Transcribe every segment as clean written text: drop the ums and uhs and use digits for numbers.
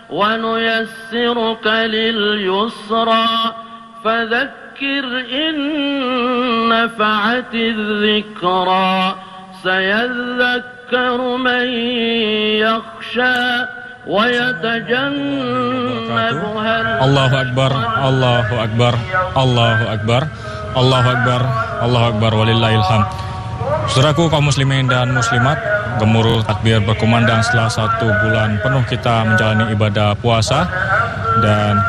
ونيسرك لليسرى فذكر إن نفعت الذكرى سيذكر من يخشى ويتجنبها. Allahu Akbar, Allahu Akbar, Allahu Akbar, Allahu Akbar, Allahu Akbar, walillahil hamd. Saudaraku kaum muslimin dan muslimat, gemuruh takbir berkumandang setelah 1 bulan penuh kita menjalani ibadah puasa. Dan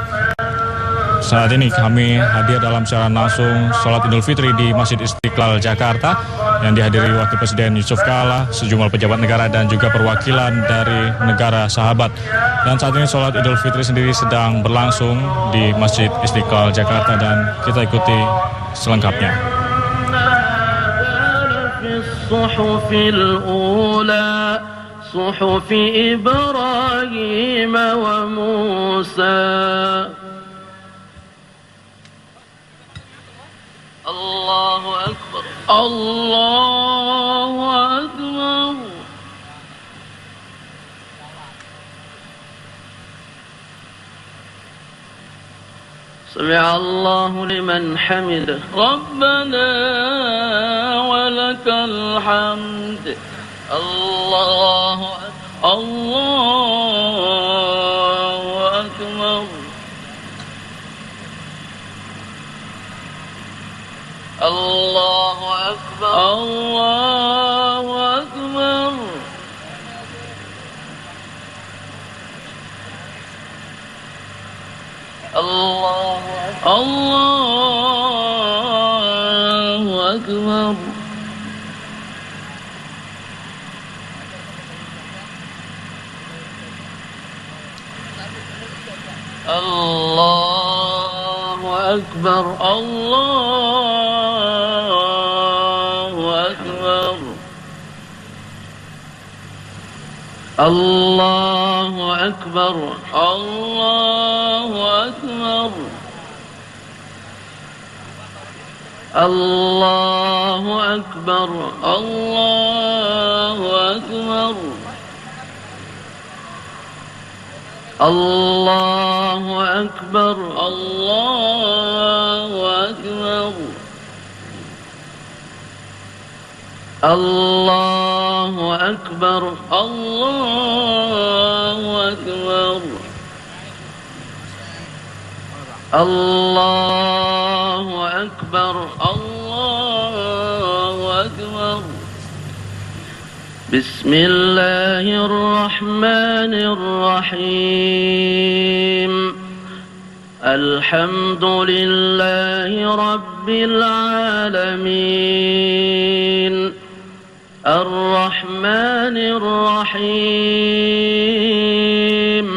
saat ini kami hadir dalam siaran langsung sholat Idul Fitri di Masjid Istiqlal Jakarta yang dihadiri Wakil Presiden Yusuf Kala, sejumlah pejabat negara dan juga perwakilan dari negara sahabat. Dan saat ini sholat Idul Fitri sendiri sedang berlangsung di Masjid Istiqlal Jakarta dan kita ikuti selengkapnya. الصحف الأولى صحف إبراهيم وموسى. الله أكبر الله أكبر. سمع الله لمن حمده ربنا ولك الحمد. الله الله أكبر الله أكبر الله أكبر. الله الله أكبر. الله أكبر الله أكبر. الله أكبر الله أكبر. الله أكبر الله أكبر. الله أكبر الله أكبر. الله أكبر الله أكبر. الله أكبر الله أكبر. بسم الله الرحمن الرحيم. الحمد لله رب العالمين الرحمن الرحيم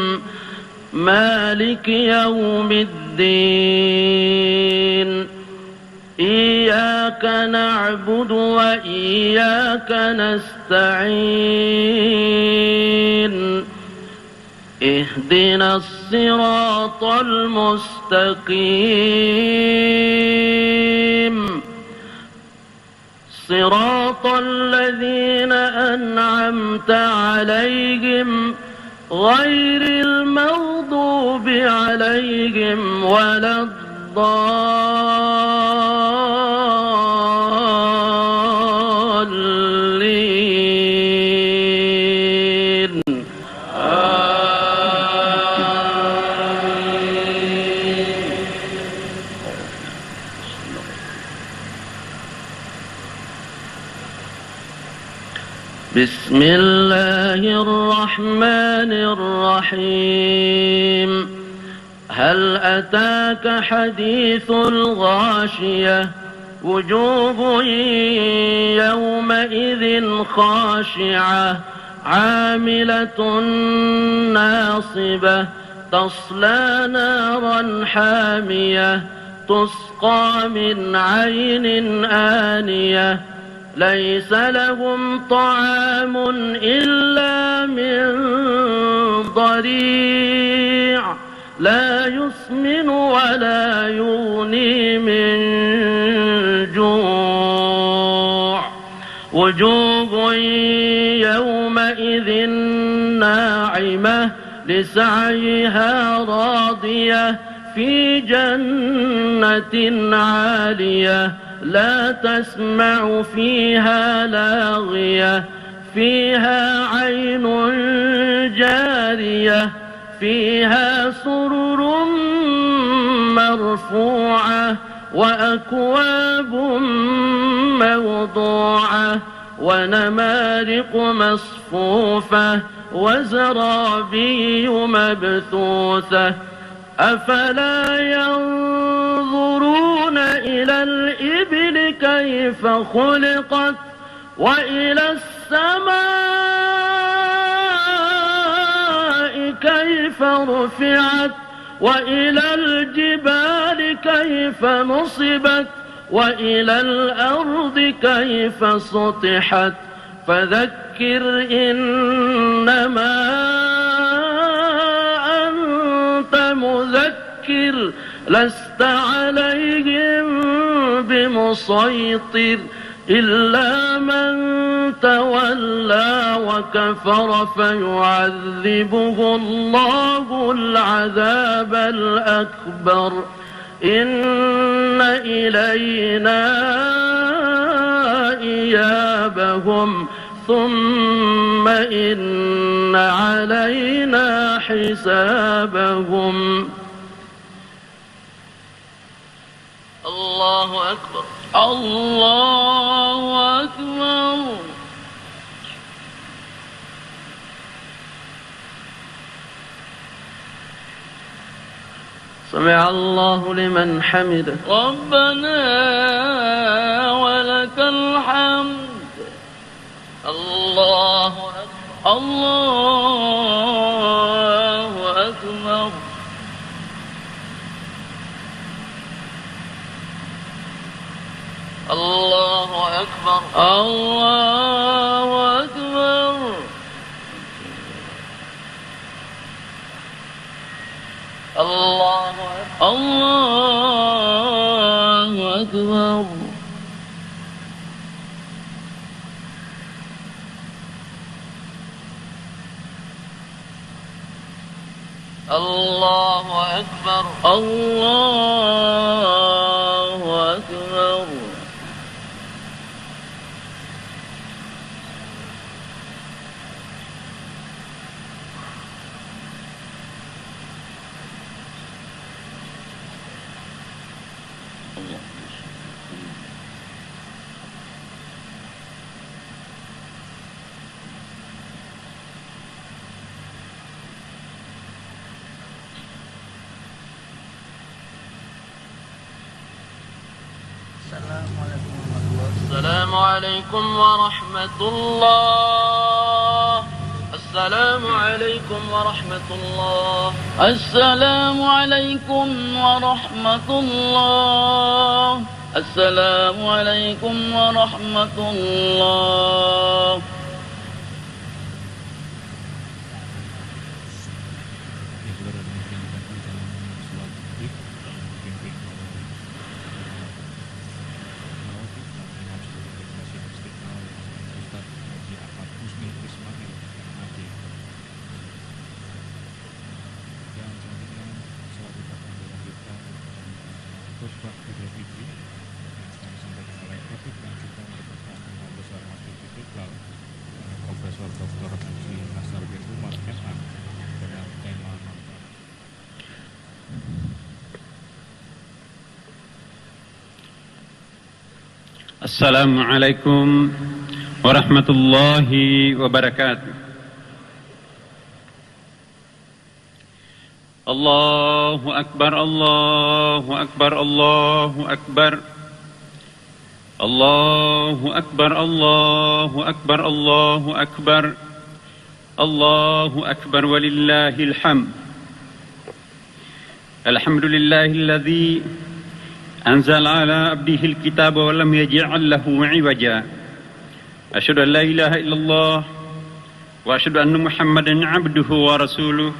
مالك يوم الدين. إياك نعبد وإياك نستعين. اهدنا الصراط المستقيم صراط الذين أنعمت عليهم غير المغضوب عليهم ولا الضالين. بسم الله الرحمن الرحيم. هل أتاك حديث الغاشية وجوه يومئذ خاشعة عاملة ناصبة تصلى نارا حامية تسقى من عين آنية ليس لهم طعام إلا من ضريع لا يسمن ولا يغني من جوع. وجوه يومئذ ناعمة لسعيها راضية في جنة عالية لا تسمع فيها لاغية فيها عين جارية فيها سرر مرفوعة وأكواب موضوعة ونمارق مصفوفة وزرابي مبثوثة أفلا ينظرون إلى الإبل كيف خلقت وإلى السماء كيف رفعت وإلى الجبال كيف نصبت وإلى الأرض كيف سطحت فذكر إنما أنت مذكر لست عليهم بمسيطر إلا من تولى وكفر فيعذبه الله العذاب الأكبر إن إلينا إيابهم ثم إن علينا حسابهم. الله أكبر الله أكبر. سمع الله لمن حمده ربنا ولك الحمد. الله أكبر الله أكبر. الله أكبر الله أكبر. الله أكبر. الله أكبر الله أكبر. السلام عليكم ورحمة الله. السلام عليكم ورحمة الله. السلام عليكم ورحمة الله. السلام عليكم ورحمة الله. Assalamualaikum warahmatullahi wabarakatuh. Allahu Akbar, Allahu Akbar, Allahu Akbar. Allahu Akbar, Allahu Akbar, Allahu Akbar. Allahu Akbar walillahil hamd. Alhamdulillahilladzi أنزل على عبده الكتاب ولم يجعل له عوجا. أشهد أن لا إله إلا الله وأشهد أن محمدا عبده ورسوله.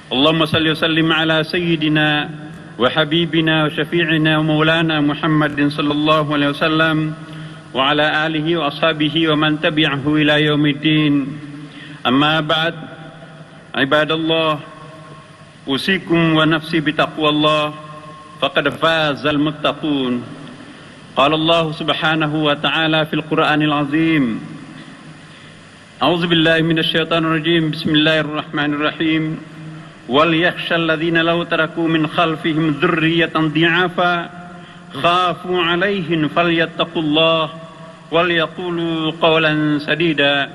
اللهم صل وسلم على سيدنا وحبيبنا وشفيعنا ومولانا محمد صلى الله عليه وسلم وعلى آله وأصحابه ومن تبعه إلى يوم الدين. أما بعد. Ibadallah, usikum wa nafsi bitaqwallah, faqad fazal muttaqun. Qala Allah subhanahu wa ta'ala fil Qur'anil azim. A'udzu billahi minasyaitonir rajim. Bismillahirrahmanirrahim. Wal yakhshal ladzina law taraku min khalfihim dzurriyyatan dhi'afa khafu 'alaihim falyattaqullah wal yaqulu qawlan sadida.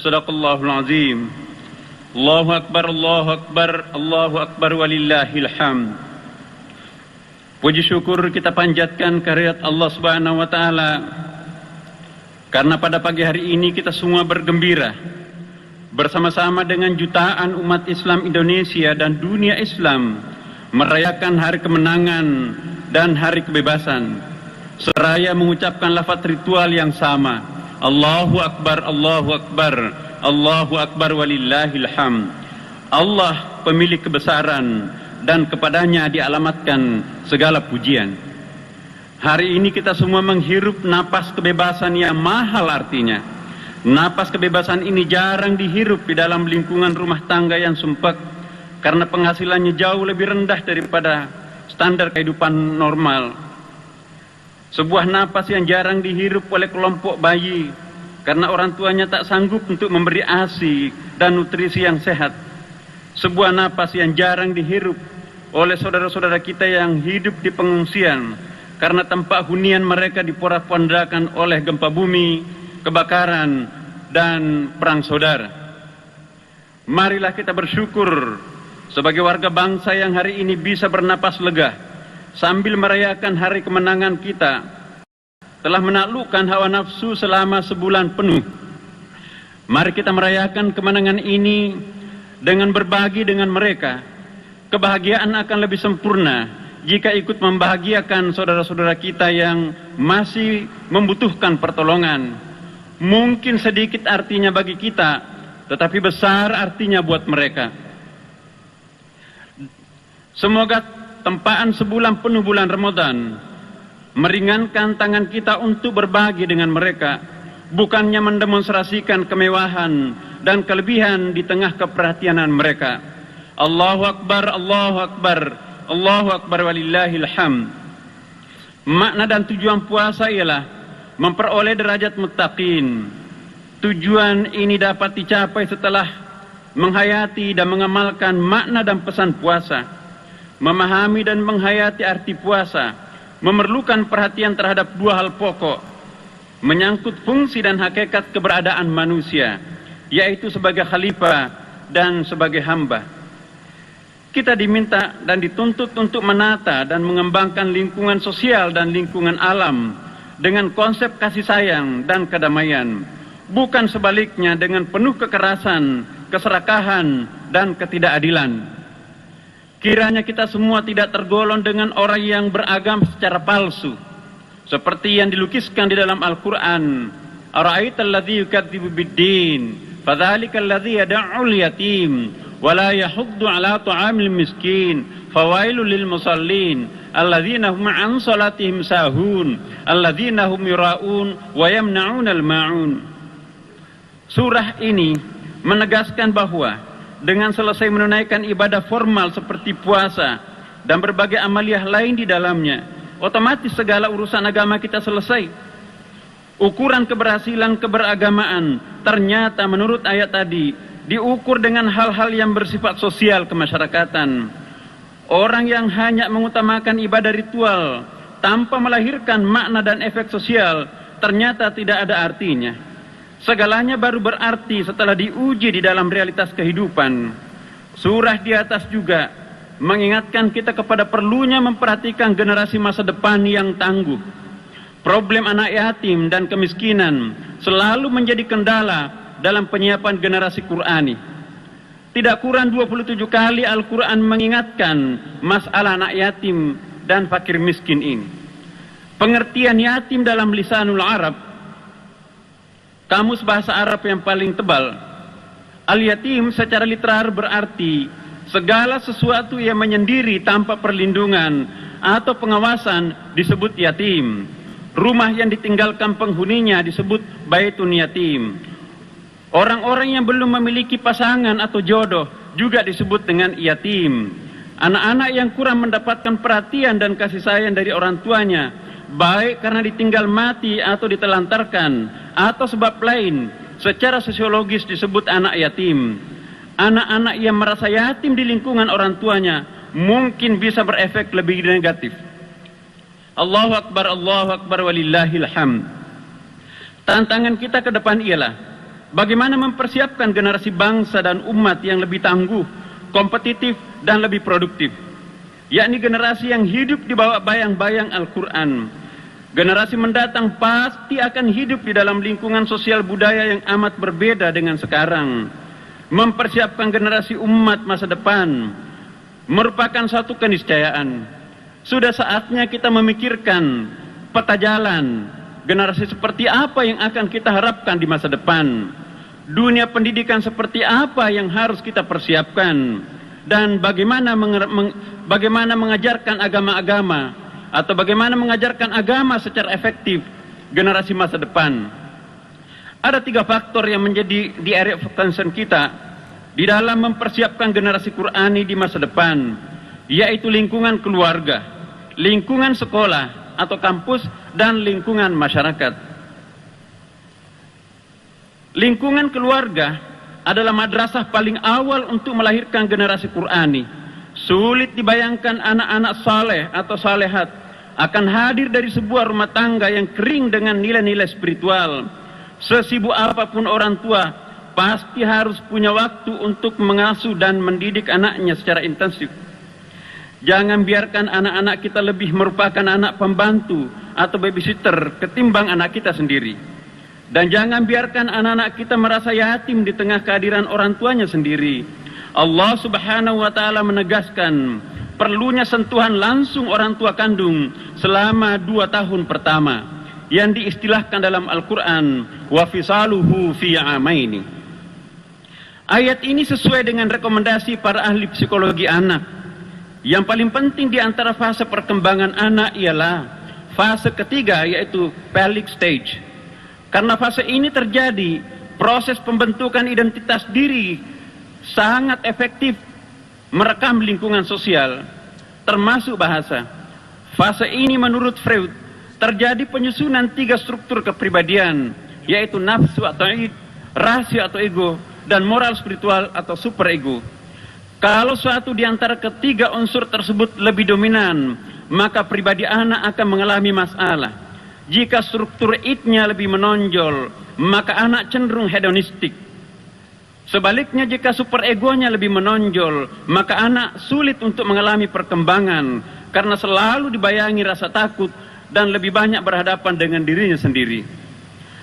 Shadaqallahul azim. Allahu akbar, Allahu akbar, Allahu akbar walillahil hamd. Puji syukur kita panjatkan kehadirat Allah Subhanahu wa taala karena pada pagi hari ini kita semua bergembira bersama-sama dengan jutaan umat Islam Indonesia dan dunia Islam merayakan hari kemenangan dan hari kebebasan seraya mengucapkan lafaz ritual yang sama, Allahu akbar, Allahu akbar, Allahu akbar walillahil hamd. Allah pemilik kebesaran dan kepadanya dialamatkan segala pujian. Hari ini kita semua menghirup napas kebebasan yang mahal artinya. Napas kebebasan ini jarang dihirup di dalam lingkungan rumah tangga yang sumpek karena penghasilannya jauh lebih rendah daripada standar kehidupan normal. Sebuah napas yang jarang dihirup oleh kelompok bayi karena orang tuanya tak sanggup untuk memberi ASI dan nutrisi yang sehat. Sebuah napas yang jarang dihirup oleh saudara-saudara kita yang hidup di pengungsian karena tempat hunian mereka diporak-pondakan oleh gempa bumi, kebakaran, dan perang saudara. Marilah kita bersyukur sebagai warga bangsa yang hari ini bisa bernapas lega sambil merayakan hari kemenangan kita telah menaklukkan hawa nafsu selama sebulan penuh. Mari kita merayakan kemenangan ini dengan berbagi dengan mereka. Kebahagiaan akan lebih sempurna jika ikut membahagiakan saudara-saudara kita yang masih membutuhkan pertolongan. Mungkin sedikit artinya bagi kita, tetapi besar artinya buat mereka. Semoga tempaan sebulan penuh bulan Ramadan meringankan tangan kita untuk berbagi dengan mereka, bukannya mendemonstrasikan kemewahan dan kelebihan di tengah keperhatianan mereka. Allahu akbar, Allahu akbar, Allahu akbar walillahil hamd. Makna dan tujuan puasa ialah memperoleh derajat muttaqin. Tujuan ini dapat dicapai setelah menghayati dan mengamalkan makna dan pesan puasa. Memahami dan menghayati arti puasa memerlukan perhatian terhadap dua hal pokok menyangkut fungsi dan hakikat keberadaan manusia, yaitu sebagai khalifah dan sebagai hamba. Kita diminta dan dituntut untuk menata dan mengembangkan lingkungan sosial dan lingkungan alam dengan konsep kasih sayang dan kedamaian, bukan sebaliknya dengan penuh kekerasan, keserakahan, dan ketidakadilan. Kiranya kita semua tidak tergolong dengan orang yang beragama secara palsu, seperti yang dilukiskan di dalam Al-Quran. Ara'aital ladzi yukadzibu bid-din, fadzalikal ladzi yad'ul yatim, wa la yahuddu 'ala ta'amil miskin, fawailul lil musallin, alladzina hum 'an salatihim sahun, alladzina hum yura'un wa yamna'unal ma'un. Surah ini menegaskan bahwa dengan selesai menunaikan ibadah formal seperti puasa dan berbagai amaliyah lain di dalamnya, otomatis segala urusan agama kita selesai. Ukuran keberhasilan keberagamaan ternyata menurut ayat tadi diukur dengan hal-hal yang bersifat sosial kemasyarakatan. Orang yang hanya mengutamakan ibadah ritual tanpa melahirkan makna dan efek sosial ternyata tidak ada artinya. Segalanya baru berarti setelah diuji di dalam realitas kehidupan. Surah di atas juga mengingatkan kita kepada perlunya memperhatikan generasi masa depan yang tangguh. Problem anak yatim dan kemiskinan selalu menjadi kendala dalam penyiapan generasi Qur'ani. Tidak kurang 27 kali Al-Quran mengingatkan masalah anak yatim dan fakir miskin ini. Pengertian yatim dalam lisanul Arab, kamus bahasa Arab yang paling tebal, al-yatim secara literal berarti segala sesuatu yang menyendiri tanpa perlindungan atau pengawasan disebut yatim. Rumah yang ditinggalkan penghuninya disebut baitun yatim. Orang-orang yang belum memiliki pasangan atau jodoh juga disebut dengan yatim. Anak-anak yang kurang mendapatkan perhatian dan kasih sayang dari orang tuanya, baik karena ditinggal mati atau ditelantarkan atau sebab lain, secara sosiologis disebut anak yatim. Anak-anak yang merasa yatim di lingkungan orang tuanya mungkin bisa berefek lebih negatif. Allahu Akbar walillahil hamd. Tantangan kita ke depan ialah bagaimana mempersiapkan generasi bangsa dan umat yang lebih tangguh, kompetitif, dan lebih produktif, yakni generasi yang hidup di bawah bayang-bayang Al-Quran. Generasi mendatang pasti akan hidup di dalam lingkungan sosial budaya yang amat berbeda dengan sekarang. Mempersiapkan generasi umat masa depan merupakan satu keniscayaan. Sudah saatnya kita memikirkan peta jalan generasi seperti apa yang akan kita harapkan di masa depan. Dunia pendidikan seperti apa yang harus kita persiapkan, dan bagaimana mengajarkan agama-agama atau bagaimana mengajarkan agama secara efektif generasi masa depan. Ada 3 faktor yang menjadi di area of concern kita di dalam mempersiapkan generasi Qurani di masa depan, yaitu lingkungan keluarga, lingkungan sekolah atau kampus, dan lingkungan masyarakat. Lingkungan keluarga adalah madrasah paling awal untuk melahirkan generasi Qurani. Sulit dibayangkan anak-anak saleh atau salehat akan hadir dari sebuah rumah tangga yang kering dengan nilai-nilai spiritual. Sesibuk apapun orang tua, pasti harus punya waktu untuk mengasuh dan mendidik anaknya secara intensif. Jangan biarkan anak-anak kita lebih merupakan anak pembantu atau babysitter ketimbang anak kita sendiri. Dan jangan biarkan anak-anak kita merasa yatim di tengah kehadiran orang tuanya sendiri. Allah Subhanahu wa Ta'ala menegaskan perlunya sentuhan langsung orang tua kandung selama 2 tahun pertama, yang diistilahkan dalam Al-Quran wa fisaluhu fi amaini. Ayat ini sesuai dengan rekomendasi para ahli psikologi anak. Yang paling penting di antara fase perkembangan anak ialah fase ketiga, yaitu pelvic stage. Karena fase ini terjadi proses pembentukan identitas diri sangat efektif merekam lingkungan sosial, termasuk bahasa. Fase ini menurut Freud terjadi penyusunan 3 struktur kepribadian, yaitu nafsu atau id, rasio atau ego, dan moral spiritual atau superego. Kalau suatu di antara ketiga unsur tersebut lebih dominan, maka pribadi anak akan mengalami masalah. Jika struktur id-nya lebih menonjol, maka anak cenderung hedonistik. Sebaliknya, jika superegonya lebih menonjol, maka anak sulit untuk mengalami perkembangan karena selalu dibayangi rasa takut dan lebih banyak berhadapan dengan dirinya sendiri.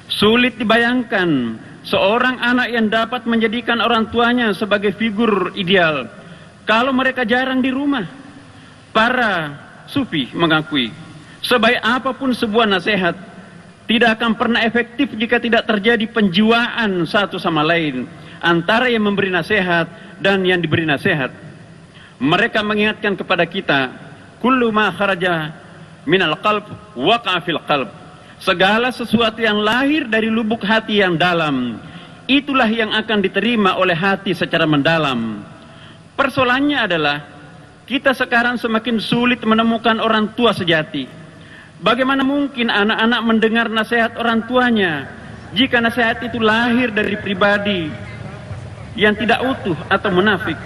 Sulit dibayangkan seorang anak yang dapat menjadikan orang tuanya sebagai figur ideal kalau mereka jarang di rumah. Para sufi mengakui, sebaik apapun sebuah nasihat, tidak akan pernah efektif jika tidak terjadi penjiwaan satu sama lain antara yang memberi nasihat dan yang diberi nasihat. Mereka mengingatkan kepada kita, kullu ma kharaja minal qalb waqa'a fil qalb. Segala sesuatu yang lahir dari lubuk hati yang dalam, itulah yang akan diterima oleh hati secara mendalam. Persoalannya adalah kita sekarang semakin sulit menemukan orang tua sejati. Bagaimana mungkin anak-anak mendengar nasihat orang tuanya jika nasihat itu lahir dari pribadi yang tidak utuh atau munafik?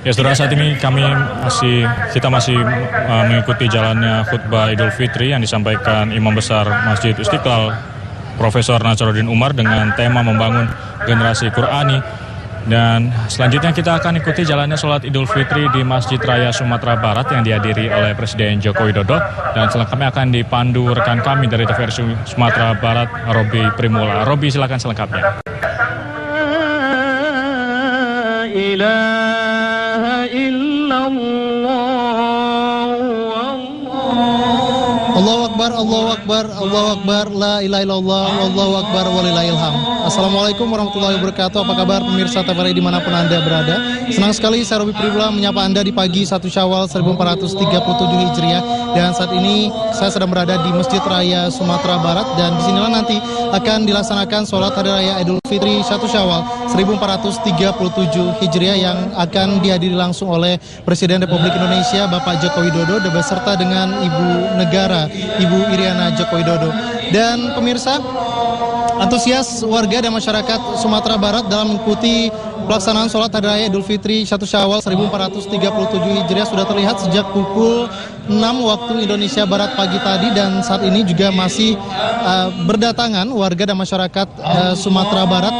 Ya, saudara, saat ini kita masih mengikuti jalannya khutbah Idul Fitri yang disampaikan Imam Besar Masjid Istiqlal Profesor Nasaruddin Umar dengan tema membangun generasi Qurani. Dan selanjutnya kita akan ikuti jalannya sholat Idul Fitri di Masjid Raya Sumatera Barat yang dihadiri oleh Presiden Joko Widodo, dan selengkapnya akan dipandu rekan kami dari TVRI Sumatera Barat, Robi Primula. Robi, silakan selengkapnya. Allahu Akbar, Allahu Akbar, Allahu Akbar, la ilaha illallah, Allahu Akbar, walillahil hamd. Assalamualaikum warahmatullahi wabarakatuh. Apa kabar pemirsa TVRI dimanapun Anda berada? Senang sekali saya Robi Primula menyapa Anda di pagi 1 Syawal 1437 Hijriah. Dan saat ini saya sedang berada di Masjid Raya Sumatera Barat, dan disinilah nanti akan dilaksanakan sholat Hari Raya Idul Fitri 1 Syawal 1437 Hijriah yang akan dihadiri langsung oleh Presiden Republik Indonesia Bapak Joko Widodo beserta dengan Ibu Negara Ibu Iriana Joko Widodo. Dan pemirsa, antusias warga dan masyarakat Sumatera Barat dalam mengikuti pelaksanaan sholat Hari Raya Idul Fitri 1 Syawal 1437 Hijriah sudah terlihat sejak pukul 6 waktu Indonesia Barat pagi tadi, dan saat ini juga masih berdatangan warga dan masyarakat Sumatera Barat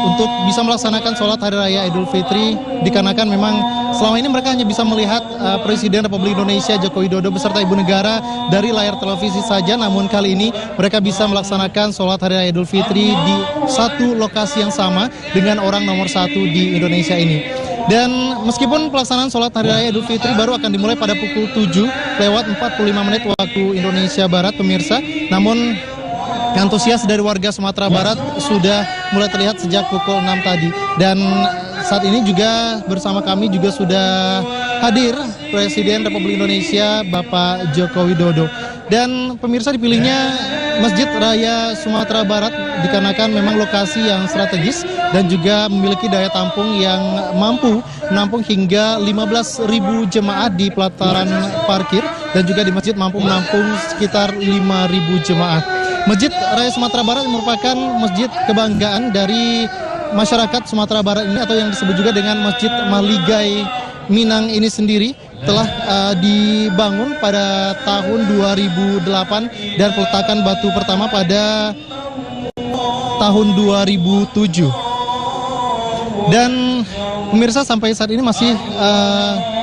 untuk bisa melaksanakan sholat Hari Raya Idul Fitri, dikarenakan memang selama ini mereka hanya bisa melihat Presiden Republik Indonesia Joko Widodo beserta Ibu Negara dari layar televisi saja, namun kali ini mereka bisa melaksanakan sholat Hari Raya Idul Fitri di satu lokasi yang sama dengan orang nomor 1 di Indonesia ini. Dan meskipun pelaksanaan sholat Hari Raya Idul Fitri baru akan dimulai pada pukul 7 lewat 45 menit waktu Indonesia Barat, pemirsa, namun antusias dari warga Sumatera Barat sudah mulai terlihat sejak pukul 6 tadi. Dan saat ini juga bersama kami juga sudah hadir Presiden Republik Indonesia Bapak Joko Widodo. Dan pemirsa, dipilihnya Masjid Raya Sumatera Barat dikarenakan memang lokasi yang strategis dan juga memiliki daya tampung yang mampu menampung hingga 15.000 jemaah di pelataran parkir, dan juga di masjid mampu menampung sekitar 5.000 jemaah. Masjid Raya Sumatera Barat merupakan masjid kebanggaan dari masyarakat Sumatera Barat ini, atau yang disebut juga dengan Masjid Maligai Minang ini sendiri telah dibangun pada tahun 2008 dan peletakan batu pertama pada tahun 2007. Dan pemirsa, sampai saat ini masih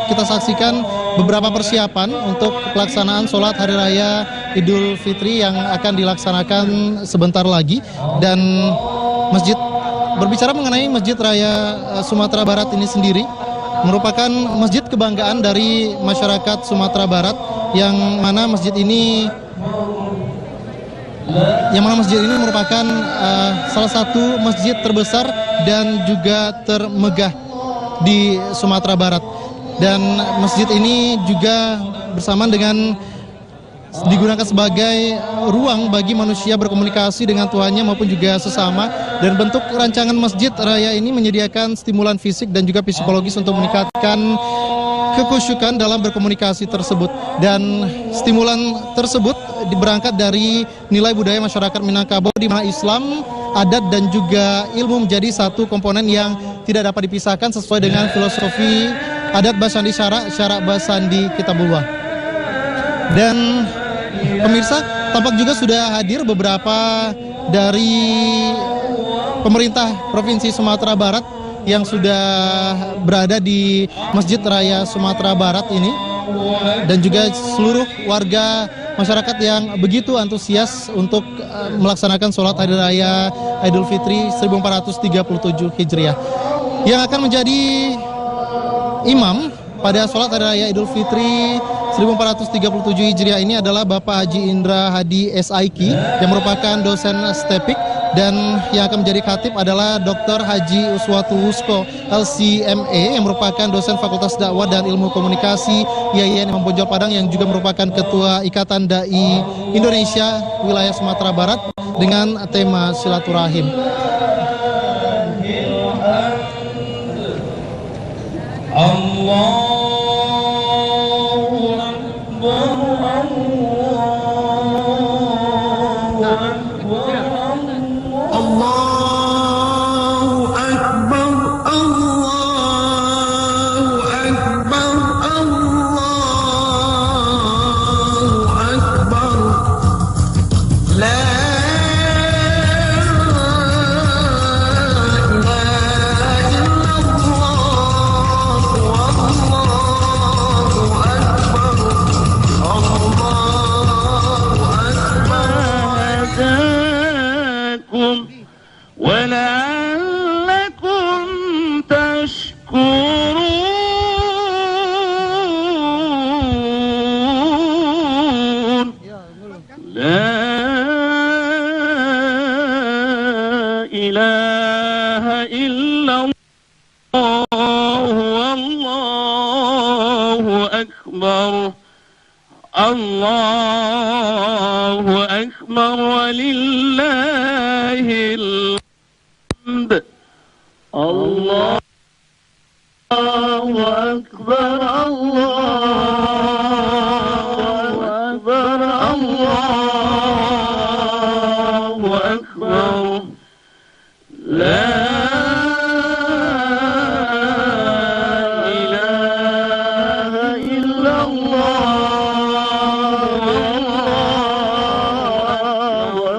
kita saksikan beberapa persiapan untuk pelaksanaan sholat Hari Raya Idul Fitri yang akan dilaksanakan sebentar lagi. Dan berbicara mengenai Masjid Raya Sumatera Barat ini sendiri merupakan masjid kebanggaan dari masyarakat Sumatera Barat, yang mana masjid ini merupakan salah satu masjid terbesar dan juga termegah di Sumatera Barat. Dan masjid ini juga bersamaan dengan digunakan sebagai ruang bagi manusia berkomunikasi dengan Tuhannya maupun juga sesama. Dan bentuk rancangan Masjid Raya ini menyediakan stimulan fisik dan juga psikologis untuk meningkatkan kekhusyukan dalam berkomunikasi tersebut. Dan stimulan tersebut berangkat dari nilai budaya masyarakat Minangkabau, di mana Islam, adat dan juga ilmu menjadi satu komponen yang tidak dapat dipisahkan sesuai dengan filosofi adat Basandi Syarak Basandi Kitabullah. Dan pemirsa, tampak juga sudah hadir beberapa dari pemerintah Provinsi Sumatera Barat yang sudah berada di Masjid Raya Sumatera Barat ini, dan juga seluruh warga masyarakat yang begitu antusias untuk melaksanakan sholat Hari Raya Idul Fitri 1437 Hijriah. Yang akan menjadi imam pada sholat Hari Raya Idul Fitri 1437 Hijriah ini adalah Bapak Haji Indra Hadi SIK yang merupakan dosen STEPIK, dan yang akan menjadi khatib adalah Dr. Haji Uswatu Husko LCME yang merupakan dosen Fakultas Dakwah dan Ilmu Komunikasi IAIN Imam Bonjol Padang, yang juga merupakan Ketua Ikatan Dai Indonesia Wilayah Sumatera Barat dengan tema silaturahim. Allahu Akbar walillahil hamd. الله أكبر الله أكبر الله أكبر لا إله إلا الله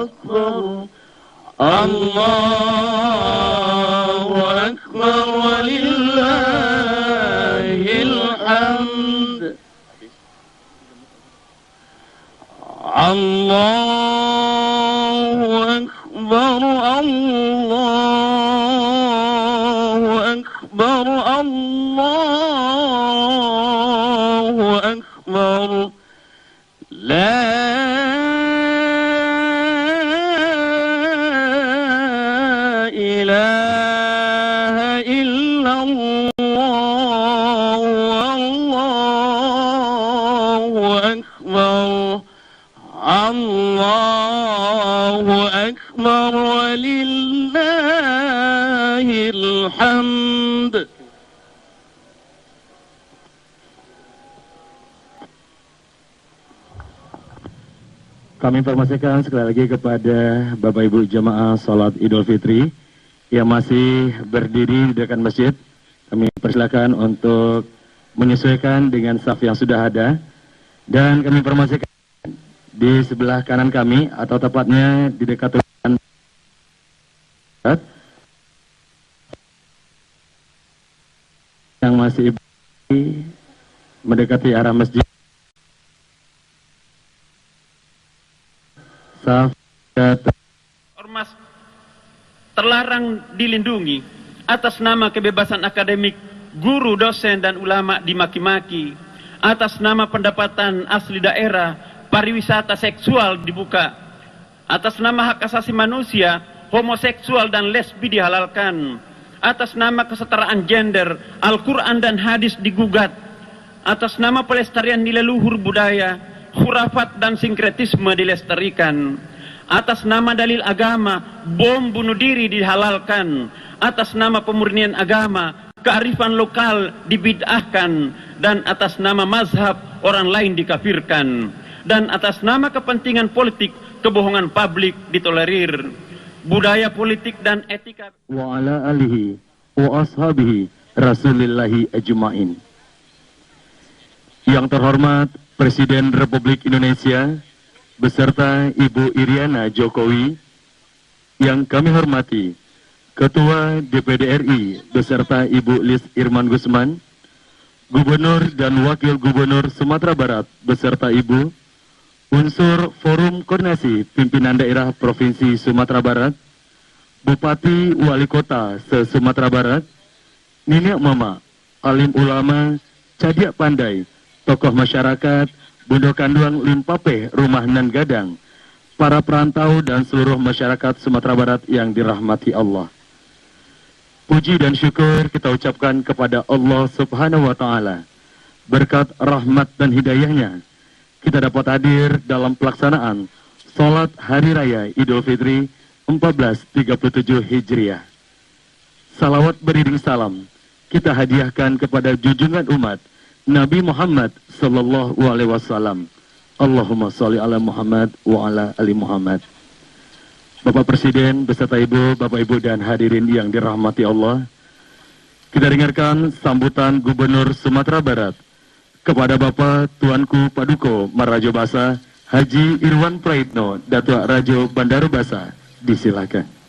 أكبر الله أكبر ولله الحمد الله أكبر الله أكبر الله أكبر لا إله إلا الله والله أكبر الله أكبر ولله الحمد. Kami informasikan sekali lagi kepada Bapak Ibu Jamaah Salat Idul Fitri yang masih berdiri di dekat masjid. Kami persilakan untuk menyesuaikan dengan saf yang sudah ada. Dan kami informasikan di sebelah kanan kami, atau tepatnya di dekat yang masih mendekati arah masjid. Ormas terlarang dilindungi atas nama kebebasan akademik, guru, dosen, dan ulama dimaki-maki, atas nama pendapatan asli daerah, pariwisata seksual dibuka, atas nama hak asasi manusia, homoseksual dan lesbi dihalalkan, atas nama kesetaraan gender, Al-Quran dan hadis digugat, atas nama pelestarian nilai luhur budaya, khurafat dan sinkretisme dilestarikan, atas nama dalil agama, bom bunuh diri dihalalkan, atas nama pemurnian agama, kearifan lokal dibid'ahkan, dan atas nama mazhab orang lain dikafirkan, dan atas nama kepentingan politik kebohongan publik ditolerir. Budaya politik dan etika wa ala alihi wa ashabihi rasulillahi ajma'in. Yang terhormat Presiden Republik Indonesia beserta Ibu Iriana Jokowi, yang kami hormati Ketua DPD RI beserta Ibu Lis Irman Gusman, Gubernur dan Wakil Gubernur Sumatera Barat beserta Ibu, unsur Forum Koordinasi Pimpinan Daerah Provinsi Sumatera Barat, Bupati Wali Kota se-Sumatera Barat, Nenek Mama, alim ulama, cadiak pandai, tokoh masyarakat, Bondo Kanduang, Limpape, Rumah Nan Gadang, para perantau dan seluruh masyarakat Sumatera Barat yang dirahmati Allah. Puji dan syukur kita ucapkan kepada Allah Subhanahu wa Ta'ala. Berkat rahmat dan hidayahnya, kita dapat hadir dalam pelaksanaan Salat Hari Raya Idul Fitri 1437 Hijriah. Salawat beriring salam kita hadiahkan kepada junjungan umat Nabi Muhammad sallallahu alaihi wasallam. Allahumma sholli ala Muhammad wa ala ali Muhammad. Bapak Presiden beserta Ibu, Bapak Ibu dan hadirin yang dirahmati Allah, kita dengarkan sambutan Gubernur Sumatera Barat kepada Bapak Tuanku Paduko Marajo Basa Haji Irwan Praitno Datuk Rajo Bandar Basa. Disilakan.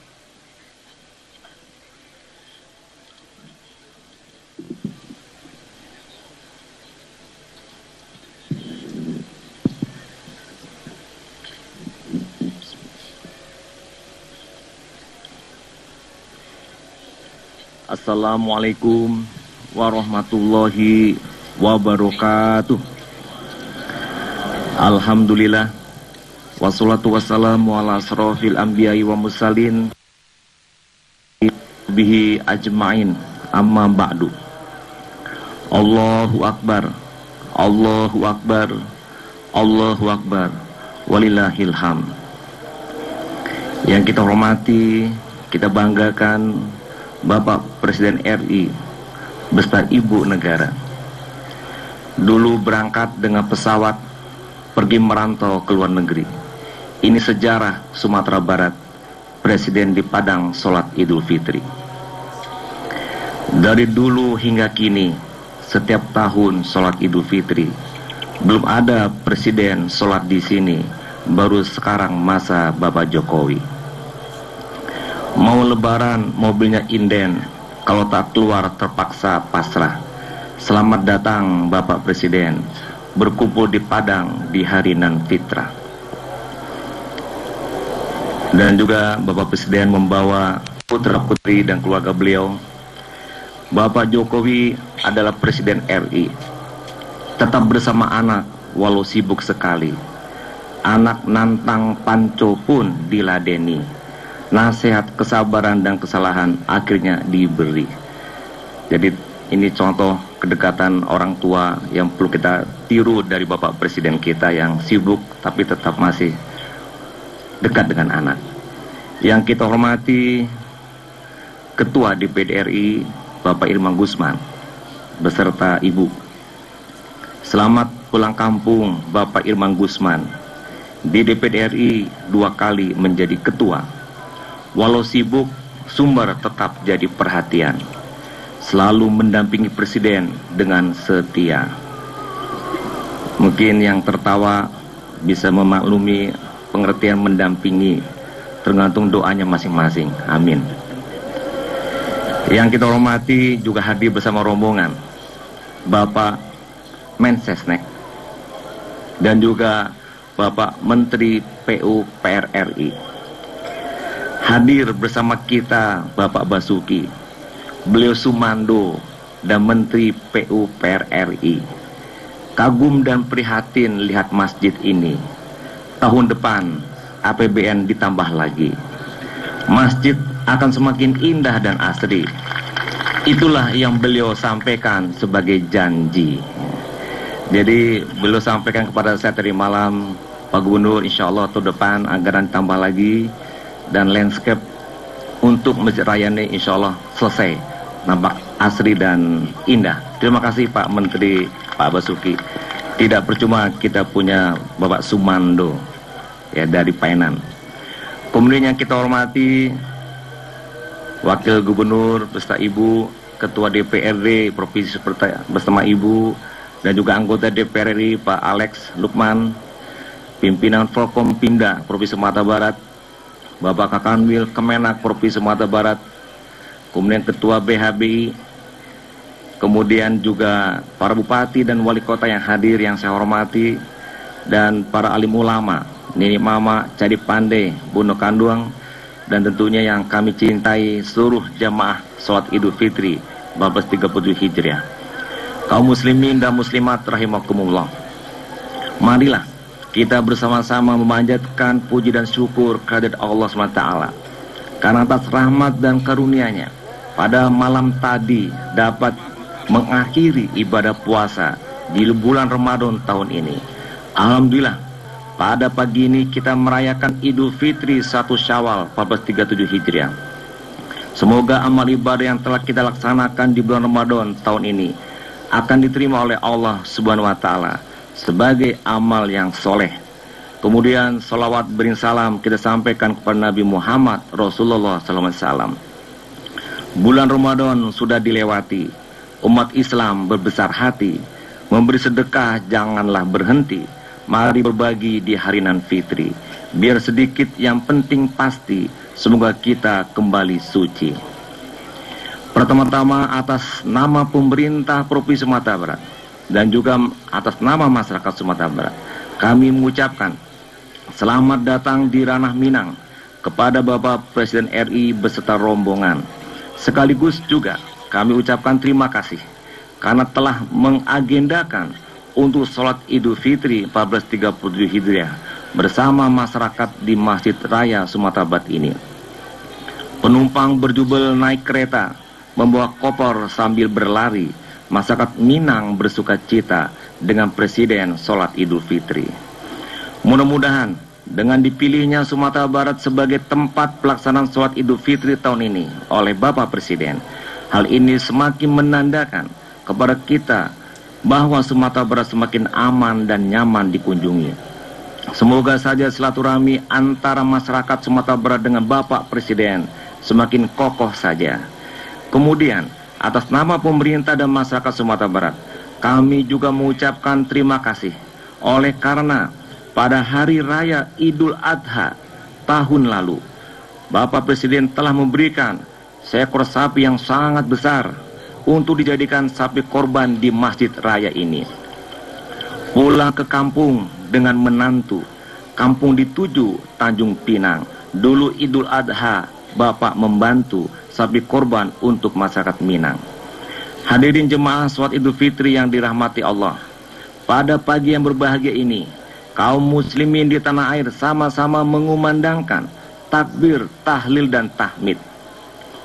Assalamualaikum warahmatullahi wabarakatuh. Alhamdulillah, wassalatu wassalamu ala asrofil anbiya'i wa mursalin bihi ajma'in, amma ba'du. Allahu akbar, Allahu akbar, Allahu akbar, walillahil hamd. Yang kita hormati, kita banggakan Bapak Presiden RI beserta Ibu Negara. Dulu berangkat dengan pesawat pergi merantau ke luar negeri. Ini sejarah Sumatera Barat, Presiden di Padang sholat Idul Fitri. Dari dulu hingga kini, setiap tahun sholat Idul Fitri, belum ada Presiden sholat di sini, baru sekarang masa Bapak Jokowi. Mau lebaran mobilnya inden, kalau tak keluar terpaksa pasrah. Selamat datang Bapak Presiden, berkumpul di Padang di hari nan fitrah. Dan juga Bapak Presiden membawa putra-putri dan keluarga beliau. Bapak Jokowi adalah Presiden RI, tetap bersama anak walau sibuk sekali. Anak nantang panco pun diladeni, nasihat kesabaran dan kesalahan akhirnya diberi. Jadi ini contoh kedekatan orang tua yang perlu kita tiru dari Bapak Presiden kita yang sibuk tapi tetap masih dekat dengan anak. Yang kita hormati Ketua DPD RI Bapak Irman Gusman beserta Ibu. Selamat pulang kampung Bapak Irman Gusman. Di DPD RI 2 kali menjadi ketua. Walau sibuk, sumber tetap jadi perhatian. Selalu mendampingi Presiden dengan setia. Mungkin yang tertawa bisa memaklumi pengertian mendampingi, tergantung doanya masing-masing. Amin. Yang kita hormati juga hadir bersama rombongan Bapak Mensesnek dan juga Bapak Menteri PUPR RI. Hadir bersama kita Bapak Basuki, beliau Sumando dan Menteri PUPR RI. Kagum dan prihatin lihat masjid ini. Tahun depan APBN ditambah lagi. Masjid akan semakin indah dan asri. Itulah yang beliau sampaikan sebagai janji. Jadi beliau sampaikan kepada saya tadi malam, Pak Gubernur, insya Allah tahun depan anggaran tambah lagi dan landscape untuk Masjid Raya ini insya Allah selesai, nampak asri dan indah. Terima kasih Pak Menteri, Pak Basuki. Tidak percuma kita punya Bapak Sumando ya dari Painan. Kemudian yang kita hormati Wakil Gubernur beserta Ibu, Ketua DPRD Provinsi bersama Ibu, dan juga anggota DPR RI Pak Alex Lukman, pimpinan Forkompinda Provinsi Sumatera Barat, Bapak Kakanwil Kemenak Provinsi Sumatera Barat, kemudian Ketua BHBI, kemudian juga para bupati dan wali kota yang hadir yang saya hormati, dan para alim ulama, Nini Mama, Cadi Pandey, Bono Kanduang, dan tentunya yang kami cintai seluruh jamaah sholat Idul Fitri 1437 Hijriah. Kaum muslimin dan muslimat rahimakumullah, marilah kita bersama-sama memanjatkan puji dan syukur kehadirat Allah SWT karena atas rahmat dan karunia-Nya pada malam tadi dapat mengakhiri ibadah puasa di bulan Ramadan tahun ini. Alhamdulillah, pada pagi ini kita merayakan Idul Fitri 1 Syawal 1437 Hijriah. Semoga amal ibadah yang telah kita laksanakan di bulan Ramadan tahun ini akan diterima oleh Allah Subhanahu wa Ta'ala sebagai amal yang soleh. Kemudian salawat bering salam kita sampaikan kepada Nabi Muhammad Rasulullah SAW. Bulan Ramadan sudah dilewati, umat Islam berbesar hati, memberi sedekah janganlah berhenti. Mari berbagi di hari nan fitri, biar sedikit yang penting pasti, semoga kita kembali suci. Pertama-tama atas nama pemerintah Provinsi Sumatera Barat dan juga atas nama masyarakat Sumatera Barat, kami mengucapkan selamat datang di Ranah Minang kepada Bapak Presiden RI beserta rombongan. Sekaligus juga kami ucapkan terima kasih karena telah mengagendakan untuk sholat Idul Fitri 1437 Hijriah bersama masyarakat di Masjid Raya Sumatera Barat ini. Penumpang berjubel naik kereta, membawa koper sambil berlari, masyarakat Minang bersuka cita dengan Presiden sholat Idul Fitri. Mudah-mudahan dengan dipilihnya Sumatera Barat sebagai tempat pelaksanaan sholat Idul Fitri tahun ini oleh Bapak Presiden, hal ini semakin menandakan kepada kita bahwa Sumatera Barat semakin aman dan nyaman dikunjungi. Semoga saja silaturahmi antara masyarakat Sumatera Barat dengan Bapak Presiden semakin kokoh saja. Kemudian, atas nama pemerintah dan masyarakat Sumatera Barat, kami juga mengucapkan terima kasih oleh karena pada hari raya Idul Adha tahun lalu, Bapak Presiden telah memberikan seekor sapi yang sangat besar untuk dijadikan sapi korban di Masjid Raya ini. Pulang ke kampung dengan menantu, kampung dituju Tanjung Pinang. Dulu Idul Adha, Bapak membantu sapi korban untuk masyarakat Minang. Hadirin jemaah sholat Idul Fitri yang dirahmati Allah, pada pagi yang berbahagia ini, kaum muslimin di tanah air sama-sama mengumandangkan takbir, tahlil dan tahmid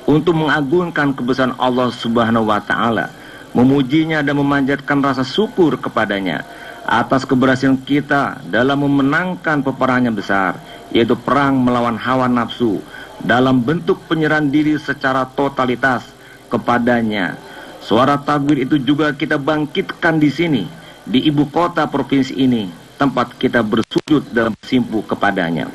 untuk mengagungkan kebesaran Allah Subhanahu wa taala, memujinya dan memanjatkan rasa syukur kepadanya atas keberhasilan kita dalam memenangkan peperangan yang besar, yaitu perang melawan hawa nafsu dalam bentuk penyerahan diri secara totalitas kepadanya. Suara takbir itu juga kita bangkitkan di sini, di ibu kota provinsi ini, tempat kita bersujud dalam simpu kepadanya.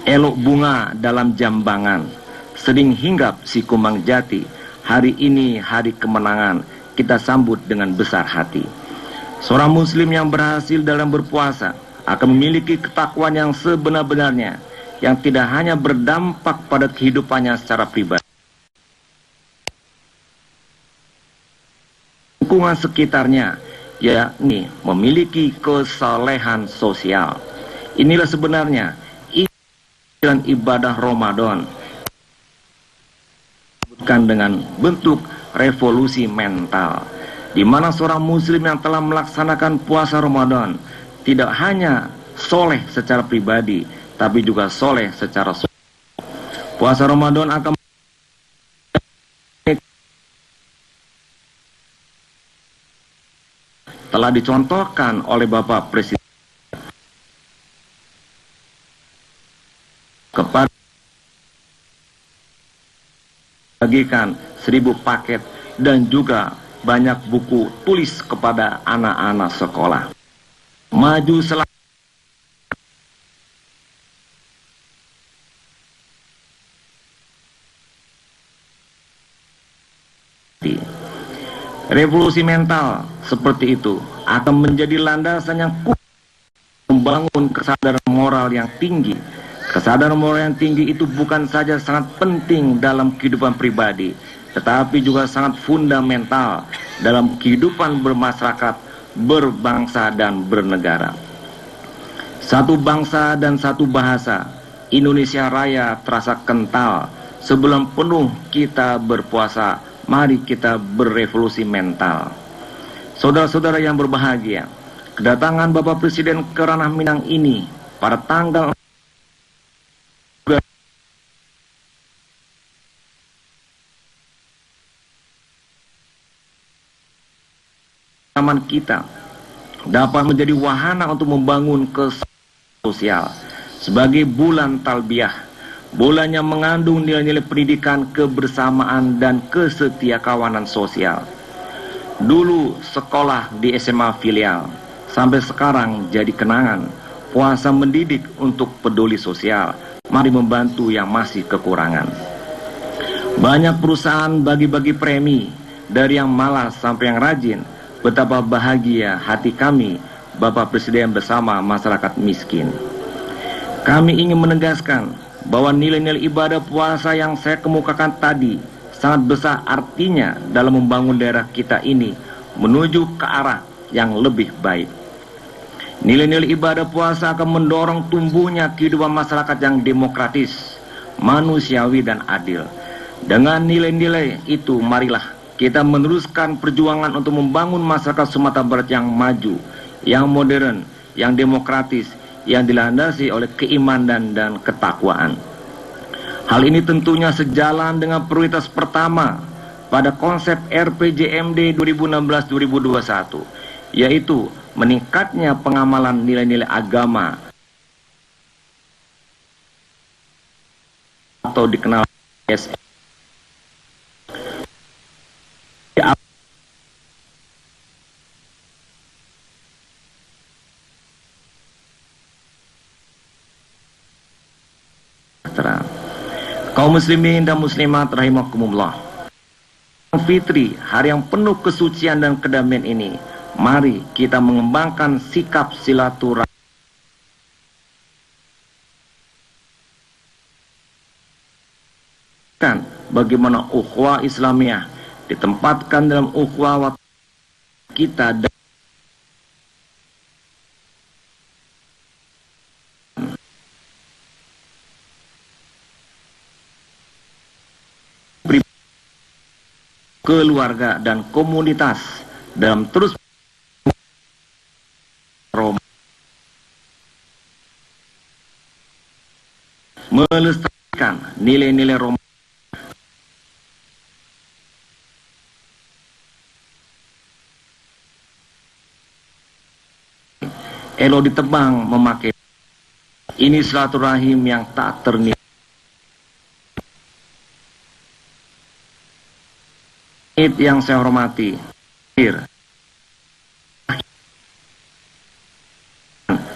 Elok bunga dalam jambangan, sering hinggap si kumbang jati. Hari ini hari kemenangan, kita sambut dengan besar hati. Seorang muslim yang berhasil dalam berpuasa akan memiliki ketakwaan yang sebenar-benarnya, yang tidak hanya berdampak pada kehidupannya secara pribadi, lingkungan sekitarnya, yakni memiliki kesalehan sosial. Inilah sebenarnya ibadah Ramadan, bukan dengan bentuk revolusi mental, di mana seorang muslim yang telah melaksanakan puasa Ramadan tidak hanya soleh secara pribadi, tapi juga soleh secara sosial. Puasa Ramadan akan telah dicontohkan oleh Bapak Presiden kepada bagikan 1000 paket dan juga banyak buku tulis kepada anak-anak sekolah. Maju selalu revolusi mental seperti itu akan menjadi landasan yang kuat membangun kesadaran moral yang tinggi. Kesadaran moral yang tinggi itu bukan saja sangat penting dalam kehidupan pribadi, tetapi juga sangat fundamental dalam kehidupan bermasyarakat, berbangsa dan bernegara. Satu bangsa dan satu bahasa, Indonesia Raya terasa kental. Sebelum penuh kita berpuasa, mari kita berevolusi mental. Saudara-saudara yang berbahagia, kedatangan Bapak Presiden ke Ranah Minang ini pada tanggal zaman kita dapat menjadi wahana untuk membangun kesadaran sosial sebagai bulan talbiyah, bulan yang mengandung nilai-nilai pendidikan, kebersamaan dan kesetiakawanan sosial. Dulu sekolah di SMA filial, sampai sekarang jadi kenangan. Puasa mendidik untuk peduli sosial, mari membantu yang masih kekurangan. Banyak perusahaan bagi-bagi premi, dari yang malas sampai yang rajin. Betapa bahagia hati kami, Bapak Presiden bersama masyarakat miskin. Kami ingin menegaskan bahwa nilai-nilai ibadah puasa yang saya kemukakan tadi sangat besar artinya dalam membangun daerah kita ini menuju ke arah yang lebih baik. Nilai-nilai ibadah puasa akan mendorong tumbuhnya kehidupan masyarakat yang demokratis, manusiawi dan adil. Dengan nilai-nilai itu, marilah kita meneruskan perjuangan untuk membangun masyarakat Sumatera Barat yang maju, yang modern, yang demokratis, yang dilandasi oleh keimanan dan ketakwaan. Hal ini tentunya sejalan dengan prioritas pertama pada konsep RPJMD 2016-2021, yaitu meningkatnya pengamalan nilai-nilai agama atau dikenal S. Kaum muslimin dan muslimat rahimakumullah. Fitri, hari yang penuh kesucian dan kedamaian ini, mari kita mengembangkan sikap silaturahmi bagaimana ukhuwah Islamiyah ditempatkan dalam ukhuwah kita dan keluarga dan komunitas dalam terus melestarikan nilai-nilai Roma. Elo ditebang memakai ini silaturahim yang tak ternilai. Yang saya hormati,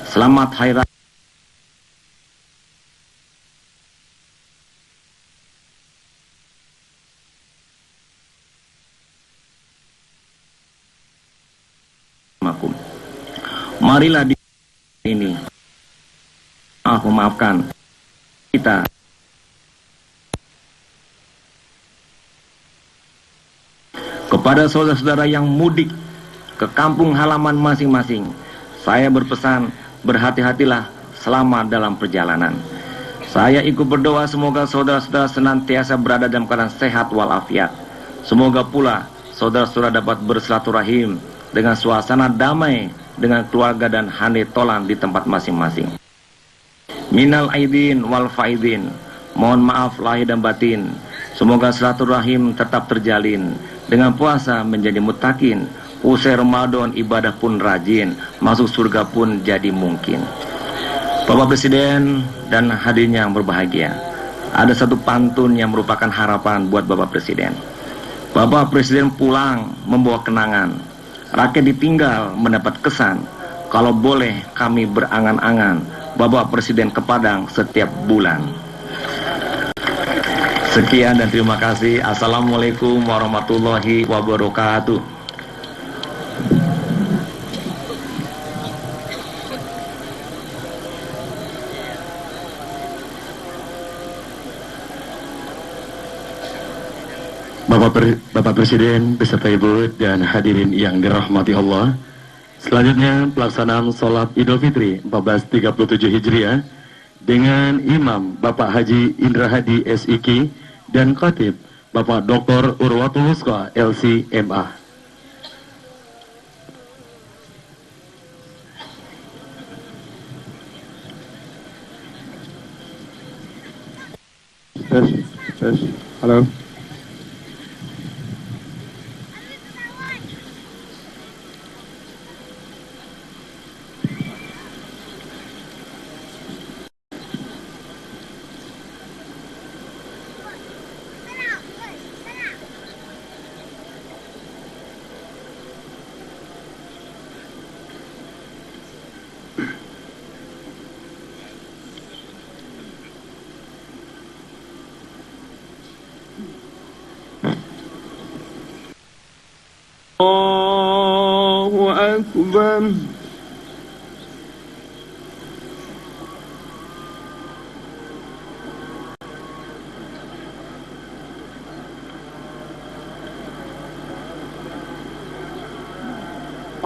selamat hari raya. Marilah di ini, maafkan kita. Kepada saudara-saudara yang mudik ke kampung halaman masing-masing, saya berpesan berhati-hatilah selama dalam perjalanan. Saya ikut berdoa semoga saudara-saudara senantiasa berada dalam keadaan sehat walafiat. Semoga pula saudara-saudara dapat bersilaturahim dengan suasana damai dengan keluarga dan hane tolan di tempat masing-masing. Minal aidin wal faidin, mohon maaf lahir dan batin. Semoga silaturahim tetap terjalin. Dengan puasa menjadi mutakin, usai Ramadan ibadah pun rajin, masuk surga pun jadi mungkin. Bapak Presiden dan hadirin yang berbahagia, ada satu pantun yang merupakan harapan buat Bapak Presiden. Bapak Presiden pulang membawa kenangan, rakyat ditinggal mendapat kesan. Kalau boleh kami berangan-angan, Bapak Presiden ke Padang setiap bulan. Sekian dan terima kasih. Assalamualaikum warahmatullahi wabarakatuh. Bapak Presiden beserta Ibu dan hadirin yang dirahmati Allah. Selanjutnya pelaksanaan sholat Idul Fitri 1437 Hijriah dengan Imam Bapak Haji Indra Hadi SIK dan Khatib Bapak Dr. Urwatul Wuska LC.MA. Tes, halo. Allahu Akbar.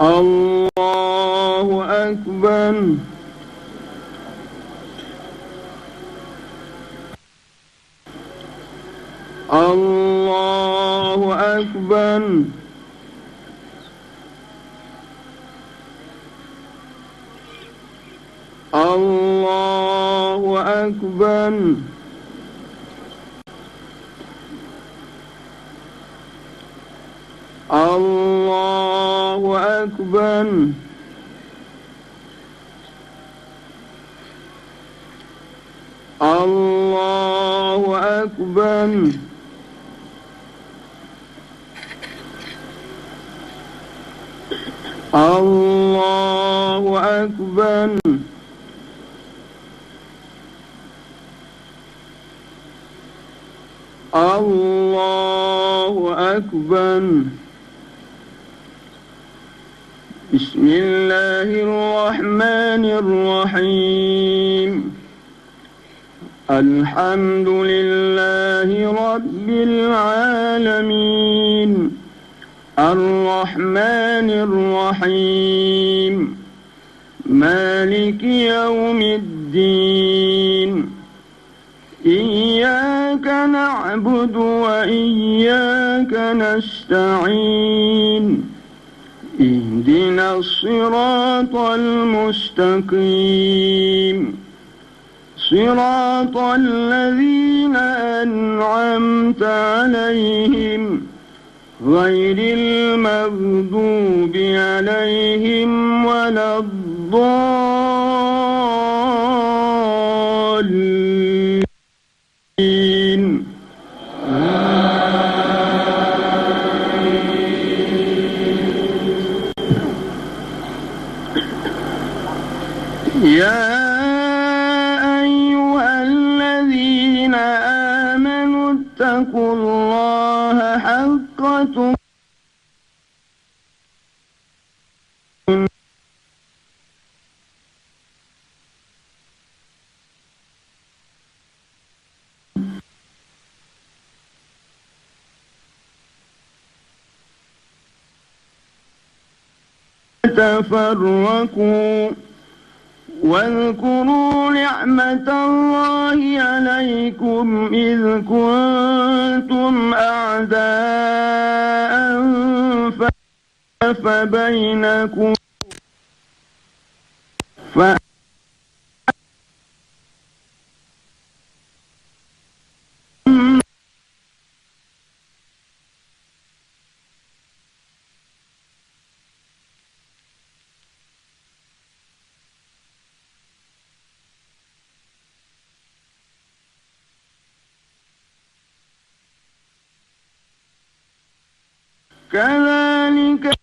Allahu Akbar. Allahu Akbar. Allahu Akbar. Allahu Akbar. Allahu أكبر الله أكبر الله أكبر بسم الله الرحمن الرحيم الحمد لله رب العالمين الرحمن الرحيم مالك يوم الدين إياك نعبد وإياك نستعين اهدنا الصراط المستقيم صراط الذين أنعمت عليهم غير المغضوب عليهم ولا الضالين يا أيها الذين آمنوا اتقوا الله حق تفرقوا واذكروا نعمة الله عليكم إذ كنتم أعداء فألف بينكم كذلك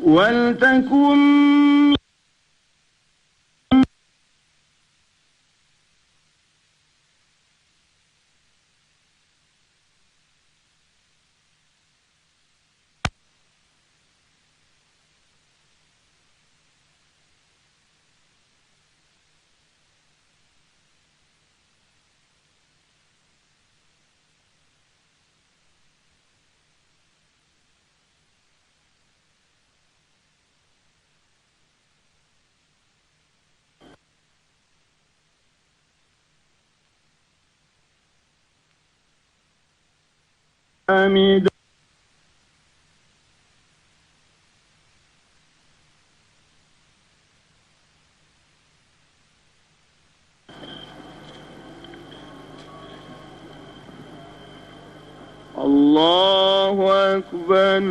ولتكن حميد الله أكبر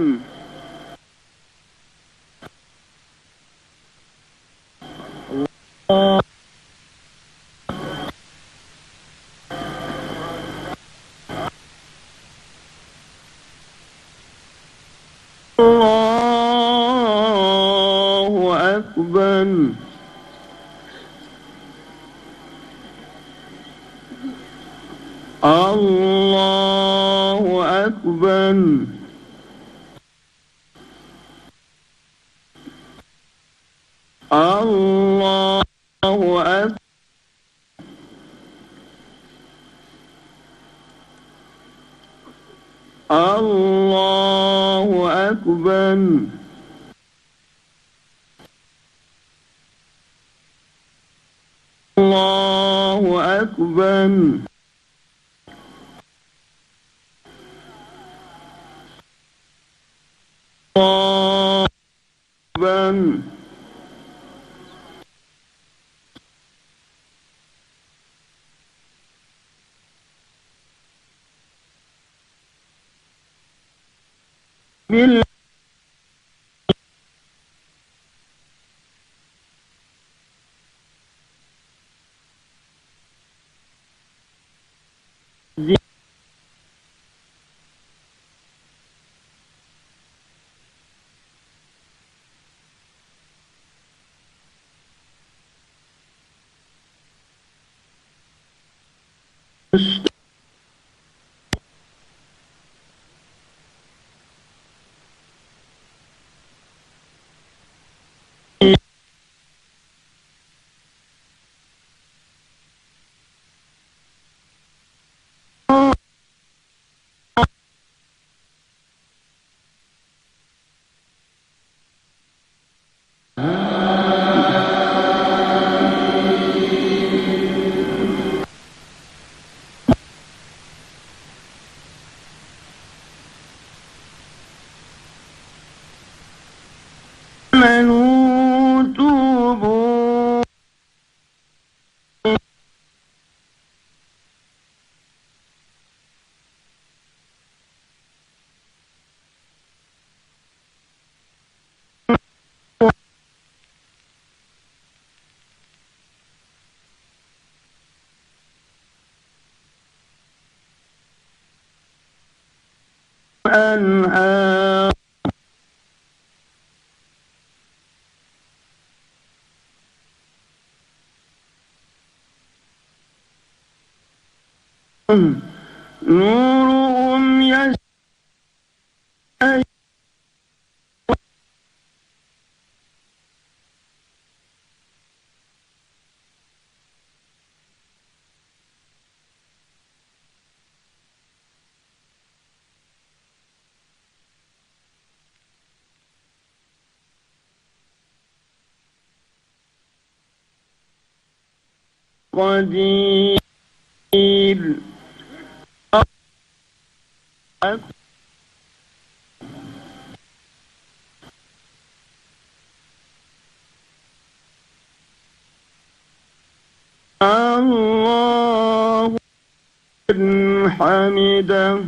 الله أكبر الله أكبر الله أكبر الله أكبر الله أكبر الله أكبر توبوا أنهار نورهم يسعى قدير الله حمده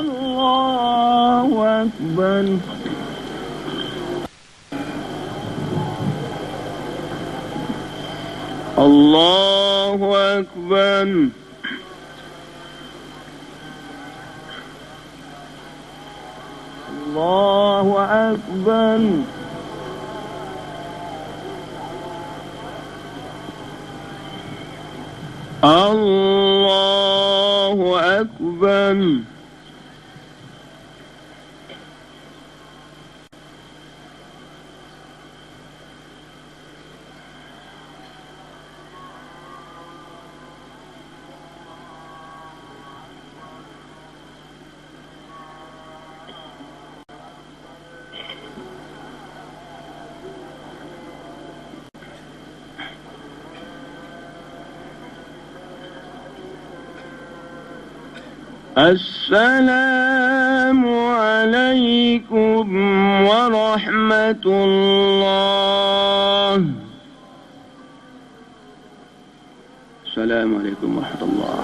الله أكبر الله أكبر الله أكبر الله أكبر السلام عليكم ورحمة الله. السلام عليكم ورحمة الله.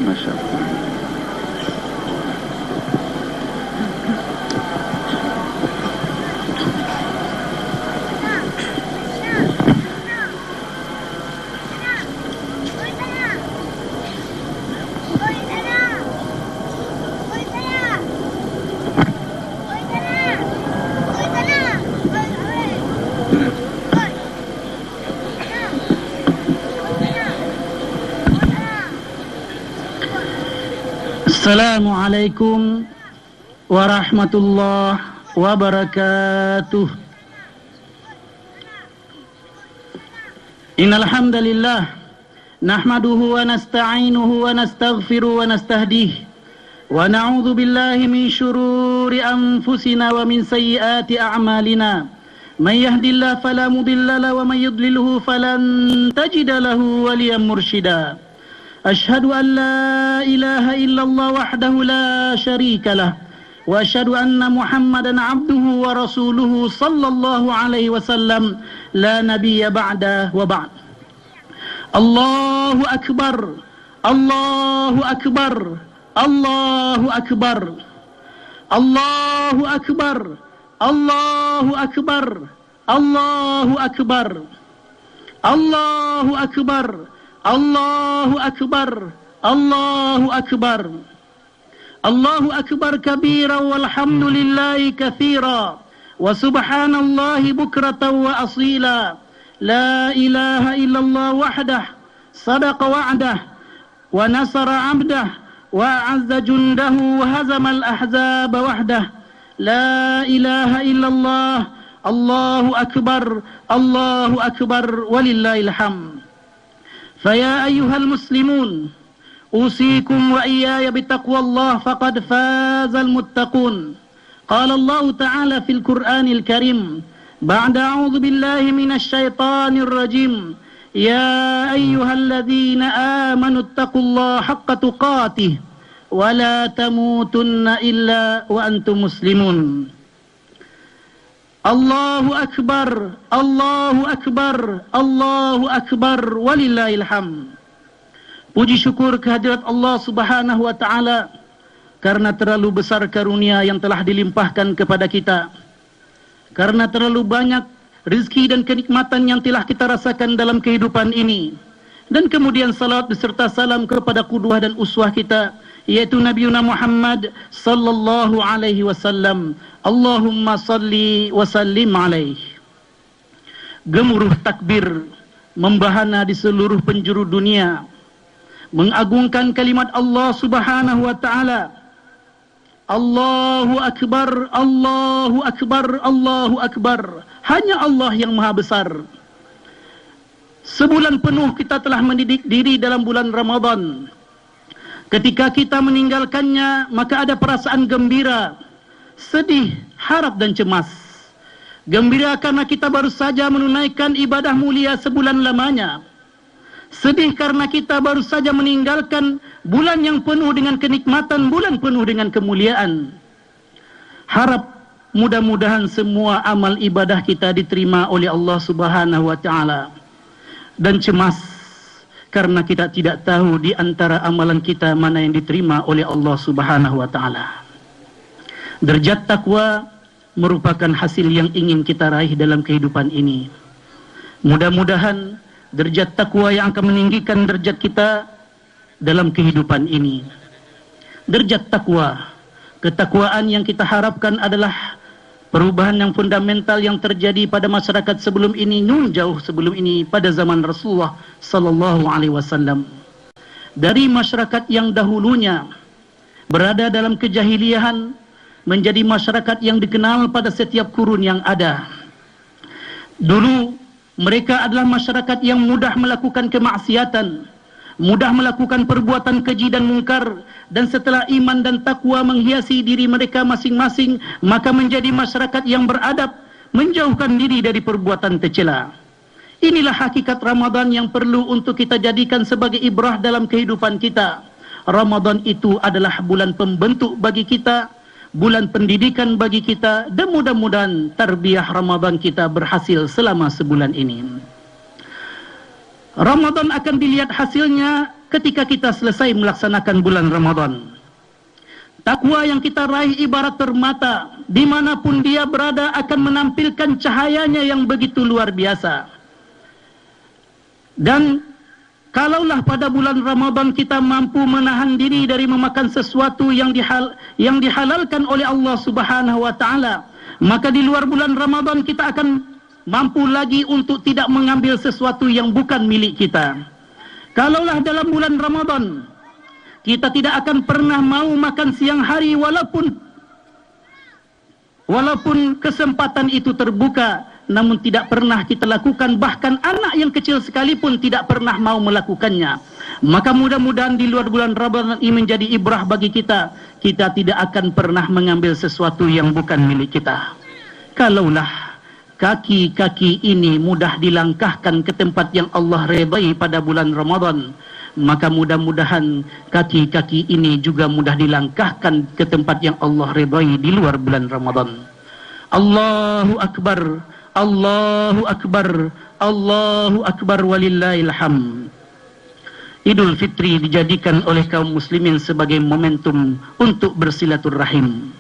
ما شاء الله. Assalamualaikum warahmatullahi wabarakatuh. Innal hamdalillah nahmaduhu wa nasta'inuhu wa nastaghfiruhu wa nastahdihi wa na'udzu billahi min shururi anfusina wa min sayyiati a'malina. May yahdihillahu fala mudilla lahu wa may yudlilhu falan tajida lahu waliyan mursyida. أشهد أن لا إله إلا الله وحده لا شريك له وأشهد أن محمدا عبده ورسوله صلى الله عليه وسلم لا نبي بعده وبعد. الله أكبر الله أكبر الله أكبر الله أكبر Allahu Akbar, Allahu Akbar, Allahu Akbar, Allahu Akbar, Allahu Akbar. Allahu Akbar kabira walhamdulillahi kathira wa subhanallahi bukratan wa asila. La ilaha illallah wahdah sadaqa wa'dah wa nasara 'abdah wa 'azza jundahu wa hazama al-ahzaba wahdah. La ilaha illallah. Allahu Akbar, Allahu Akbar walillahil hamd. Faya ayyuhal muslimun, أوصيكم وإياي بتقوى الله فقد فاز المتقون. قال الله تعالى في القرآن الكريم بعد أعوذ بالله من الشيطان الرجيم يا أيها الذين آمنوا اتقوا الله حق تقاته ولا تموتن إلا وأنتم مسلمون. الله أكبر الله أكبر الله أكبر ولله الحمد. Puji syukur kehadirat Allah Subhanahu wa taala karena terlalu besar karunia yang telah dilimpahkan kepada kita. Karena terlalu banyak rezeki dan kenikmatan yang telah kita rasakan dalam kehidupan ini. Dan kemudian salawat beserta salam kepada qudwah dan uswah kita, yaitu Nabi Muhammad sallallahu alaihi wasallam. Allahumma salli wa sallim alaihi. Gemuruh takbir membahana di seluruh penjuru dunia, mengagungkan kalimat Allah Subhanahu wa taala. Allahu Akbar, Allahu Akbar, Allahu Akbar. Hanya Allah yang Maha Besar. Sebulan penuh kita telah mendidik diri dalam bulan Ramadan. Ketika kita meninggalkannya, maka ada perasaan gembira, sedih, harap dan cemas. Gembira karena kita baru saja menunaikan ibadah mulia sebulan lamanya. Sedih karena kita baru saja meninggalkan bulan yang penuh dengan kenikmatan, bulan penuh dengan kemuliaan. Harap mudah-mudahan semua amal ibadah kita diterima oleh Allah Subhanahu wa taala. Dan cemas karena kita tidak tahu di antara amalan kita mana yang diterima oleh Allah Subhanahu wa taala. Derajat takwa merupakan hasil yang ingin kita raih dalam kehidupan ini. Mudah-mudahan derajat takwa yang akan meninggikan derajat kita dalam kehidupan ini. Derajat takwa, ketakwaan yang kita harapkan adalah perubahan yang fundamental yang terjadi pada masyarakat sebelum ini, jauh sebelum ini, pada zaman Rasulullah sallallahu alaihi wasallam. Dari masyarakat yang dahulunya berada dalam kejahiliahan menjadi masyarakat yang dikenal pada setiap kurun yang ada. Dulu mereka adalah masyarakat yang mudah melakukan kemaksiatan, mudah melakukan perbuatan keji dan mungkar, dan setelah iman dan takwa menghiasi diri mereka masing-masing, maka menjadi masyarakat yang beradab, menjauhkan diri dari perbuatan tercela. Inilah hakikat Ramadan yang perlu untuk kita jadikan sebagai ibrah dalam kehidupan kita. Ramadan itu adalah bulan pembentuk bagi kita, bulan pendidikan bagi kita, dan mudah-mudahan tarbiyah Ramadan kita berhasil selama sebulan ini. Ramadan akan dilihat hasilnya ketika kita selesai melaksanakan bulan Ramadan. Takwa yang kita raih ibarat permata, dimanapun dia berada akan menampilkan cahayanya yang begitu luar biasa. Dan kalaulah pada bulan Ramadan kita mampu menahan diri dari memakan sesuatu yang dihalalkan oleh Allah Subhanahu wa taala, maka di luar bulan Ramadan kita akan mampu lagi untuk tidak mengambil sesuatu yang bukan milik kita. Kalaulah dalam bulan Ramadan kita tidak akan pernah mau makan siang hari walaupun kesempatan itu terbuka, namun tidak pernah kita lakukan, bahkan anak yang kecil sekalipun tidak pernah mau melakukannya. Maka mudah-mudahan di luar bulan Ramadan ini menjadi ibrah bagi kita. Kita tidak akan pernah mengambil sesuatu yang bukan milik kita. Kalaulah kaki-kaki ini mudah dilangkahkan ke tempat yang Allah redai pada bulan Ramadan, maka mudah-mudahan kaki-kaki ini juga mudah dilangkahkan ke tempat yang Allah redai di luar bulan Ramadan. Allahu Akbar, Allahu Akbar, Allahu Akbar walillahil hamd. Idul Fitri dijadikan oleh kaum muslimin sebagai momentum untuk bersilaturahim.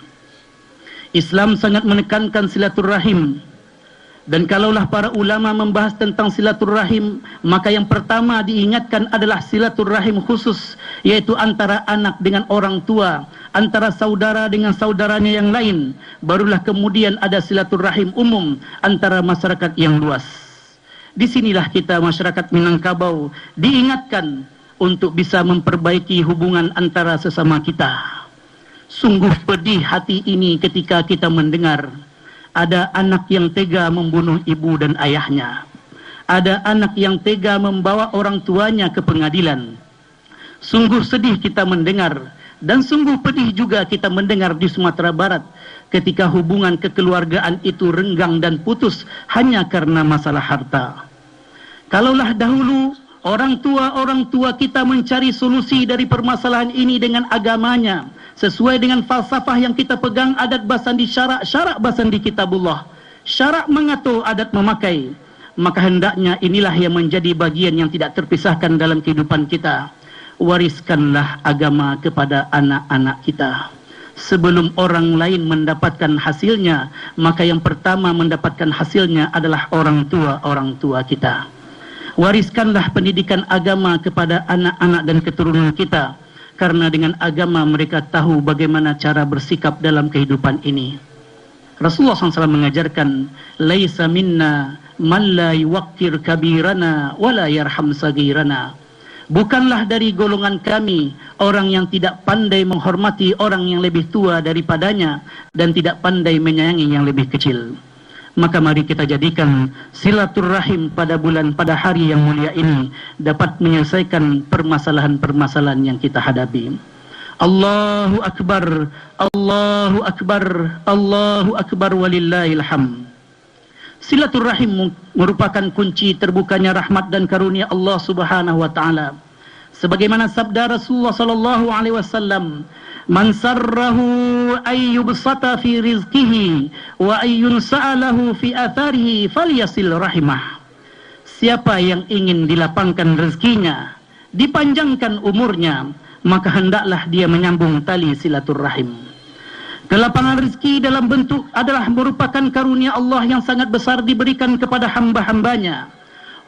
Islam sangat menekankan silaturahim. Dan kalaulah para ulama membahas tentang silaturahim, maka yang pertama diingatkan adalah silaturahim khusus, yaitu antara anak dengan orang tua, antara saudara dengan saudaranya yang lain. Barulah kemudian ada silaturahim umum antara masyarakat yang luas. Di sinilah kita masyarakat Minangkabau diingatkan untuk bisa memperbaiki hubungan antara sesama kita. Sungguh pedih hati ini ketika kita mendengar ada anak yang tega membunuh ibu dan ayahnya. Ada anak yang tega membawa orang tuanya ke pengadilan. Sungguh sedih kita mendengar, dan sungguh pedih juga kita mendengar di Sumatera Barat ketika hubungan kekeluargaan itu renggang dan putus hanya karena masalah harta. Kalaulah dahulu orang tua kita mencari solusi dari permasalahan ini dengan agamanya, sesuai dengan falsafah yang kita pegang, adat basandi syarak basandi kitabullah, syarak mengatur, adat memakai, maka hendaknya inilah yang menjadi bagian yang tidak terpisahkan dalam kehidupan kita. Wariskanlah agama kepada anak-anak kita. Sebelum orang lain mendapatkan hasilnya, maka yang pertama mendapatkan hasilnya adalah orang tua kita. Wariskanlah pendidikan agama kepada anak-anak dan keturunan kita, karena dengan agama mereka tahu bagaimana cara bersikap dalam kehidupan ini. Rasulullah SAW mengajarkan, laisa minna man la yuwaqqir kabirana wa la yarham sagirana. Bukanlah dari golongan kami orang yang tidak pandai menghormati orang yang lebih tua daripadanya dan tidak pandai menyayangi yang lebih kecil. Maka mari kita jadikan silaturahim pada hari yang mulia ini dapat menyelesaikan permasalahan-permasalahan yang kita hadapi. Allahu Akbar, Allahu Akbar, Allahu Akbar walillahil hamd. Silaturahim merupakan kunci terbukanya rahmat dan karunia Allah Subhanahu wa taala. Sebagaimana sabda Rasulullah sallallahu alaihi wasallam, man sarrahu ayyubsata fi rizqihi wa ayyunsa'alahu fi atharihi falyasil rahimah. Siapa yang ingin dilapangkan rezekinya, dipanjangkan umurnya, maka hendaklah dia menyambung tali silaturahim. Kelapangan rezeki dalam bentuk adalah merupakan karunia Allah yang sangat besar diberikan kepada hamba-hambanya.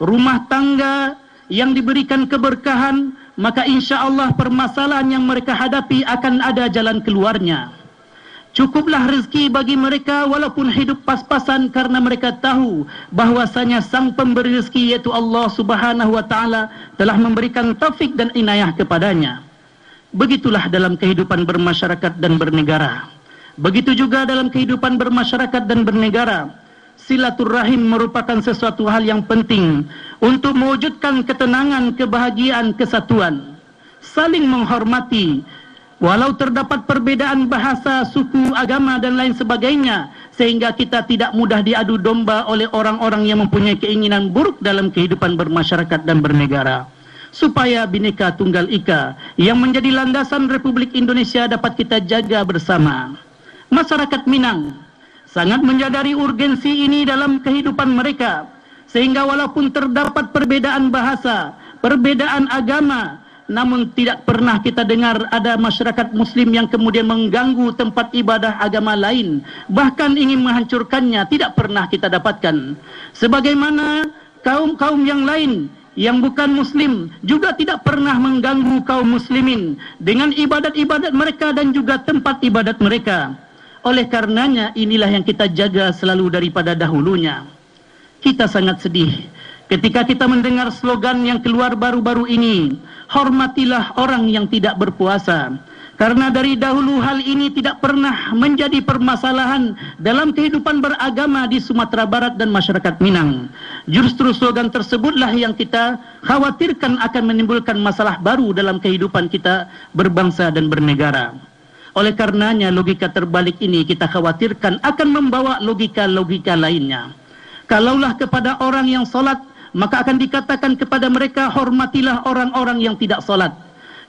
Rumah tangga yang diberikan keberkahan, maka insya Allah permasalahan yang mereka hadapi akan ada jalan keluarnya. Cukuplah rezeki bagi mereka walaupun hidup pas-pasan, karena mereka tahu bahwasanya sang pemberi rezeki yaitu Allah Subhanahu wa taala telah memberikan taufik dan inayah kepadanya. Begitulah dalam kehidupan bermasyarakat dan bernegara. Begitu juga dalam kehidupan bermasyarakat dan bernegara. Silaturahim merupakan sesuatu hal yang penting untuk mewujudkan ketenangan, kebahagiaan, kesatuan. Saling menghormati, walau terdapat perbedaan bahasa, suku, agama dan lain sebagainya, sehingga kita tidak mudah diadu domba oleh orang-orang yang mempunyai keinginan buruk dalam kehidupan bermasyarakat dan bernegara. Supaya Bhinneka Tunggal Ika yang menjadi landasan Republik Indonesia dapat kita jaga bersama. Masyarakat Minang sangat menyadari urgensi ini dalam kehidupan mereka, sehingga walaupun terdapat perbedaan bahasa, perbedaan agama, namun tidak pernah kita dengar ada masyarakat muslim yang kemudian mengganggu tempat ibadah agama lain, bahkan ingin menghancurkannya. Tidak pernah kita dapatkan. Sebagaimana kaum-kaum yang lain yang bukan muslim juga tidak pernah mengganggu kaum muslimin dengan ibadat-ibadat mereka dan juga tempat ibadat mereka. Oleh karenanya inilah yang kita jaga selalu daripada dahulunya. Kita sangat sedih ketika kita mendengar slogan yang keluar baru-baru ini, hormatilah orang yang tidak berpuasa. Karena dari dahulu hal ini tidak pernah menjadi permasalahan dalam kehidupan beragama di Sumatera Barat dan masyarakat Minang. Justru slogan tersebutlah yang kita khawatirkan akan menimbulkan masalah baru dalam kehidupan kita berbangsa dan bernegara. Oleh karenanya logika terbalik ini kita khawatirkan akan membawa logika-logika lainnya. Kalaulah kepada orang yang salat, maka akan dikatakan kepada mereka, hormatilah orang-orang yang tidak salat.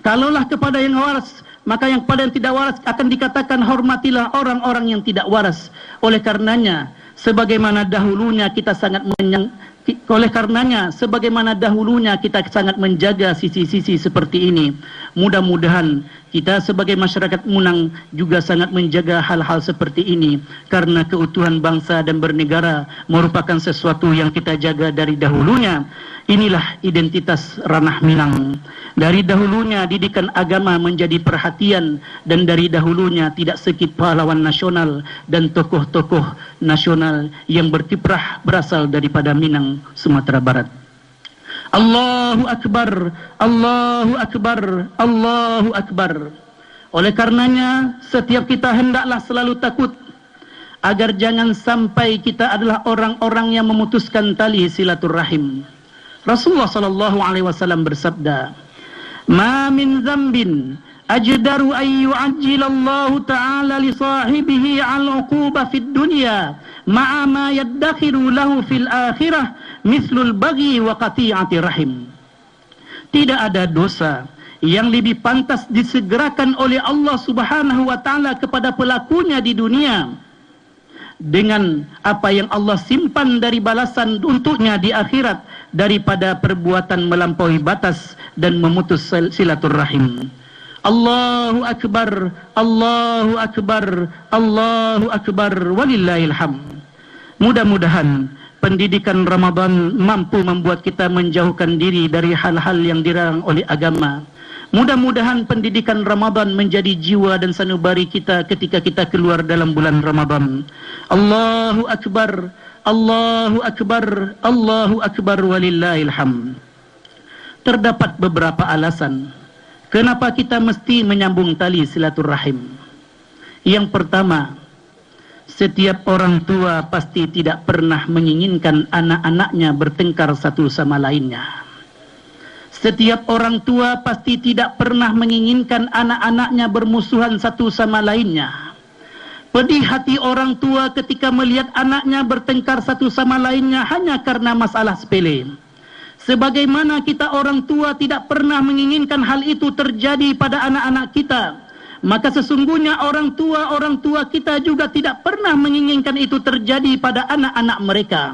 Kalaulah kepada yang waras, maka yang pada yang tidak waras akan dikatakan, hormatilah orang-orang yang tidak waras. Oleh karenanya, sebagaimana dahulunya kita sangat Oleh karenanya, sebagaimana dahulunya kita sangat menjaga sisi-sisi seperti ini, mudah-mudahan kita sebagai masyarakat Munang juga sangat menjaga hal-hal seperti ini, karena keutuhan bangsa dan bernegara merupakan sesuatu yang kita jaga dari dahulunya. Inilah identitas ranah Minang. Dari dahulunya didikan agama menjadi perhatian, dan dari dahulunya tidak sedikit pahlawan nasional dan tokoh-tokoh nasional yang berkiprah berasal daripada Minang, Sumatera Barat. Allahu Akbar, Allahu Akbar, Allahu Akbar. Oleh karenanya, setiap kita hendaklah selalu takut agar jangan sampai kita adalah orang-orang yang memutuskan tali silaturahim. Rasulullah sallallahu alaihi wasallam bersabda, "Ma min dzambin ajdaru an yu'ajjilallahu ta'ala li sahibihi 'al-'uquba fid dunya ma'a ma yaddakhiru lahu fil akhirah mislul baghi wa qati'ati rahim." Tidak ada dosa yang lebih pantas disegerakan oleh Allah Subhanahu wa taala kepada pelakunya di dunia dengan apa yang Allah simpan dari balasan untuknya di akhirat daripada perbuatan melampaui batas dan memutus silaturahim. Allahu Akbar, Allahu Akbar, Allahu Akbar, walillahil hamd. Mudah-mudahan pendidikan Ramadan mampu membuat kita menjauhkan diri dari hal-hal yang dilarang oleh agama. Mudah-mudahan pendidikan Ramadan menjadi jiwa dan sanubari kita ketika kita keluar dalam bulan Ramadan. Allahu Akbar, Allahu Akbar, Allahu Akbar, walillahil hamd. Terdapat beberapa alasan kenapa kita mesti menyambung tali silaturahim. Yang pertama, setiap orang tua pasti tidak pernah menginginkan anak-anaknya bertengkar satu sama lainnya. Setiap orang tua pasti tidak pernah menginginkan anak-anaknya bermusuhan satu sama lainnya. Pedih hati orang tua ketika melihat anaknya bertengkar satu sama lainnya hanya karena masalah sepele. Sebagaimana kita orang tua tidak pernah menginginkan hal itu terjadi pada anak-anak kita, maka sesungguhnya orang tua kita juga tidak pernah menginginkan itu terjadi pada anak-anak mereka.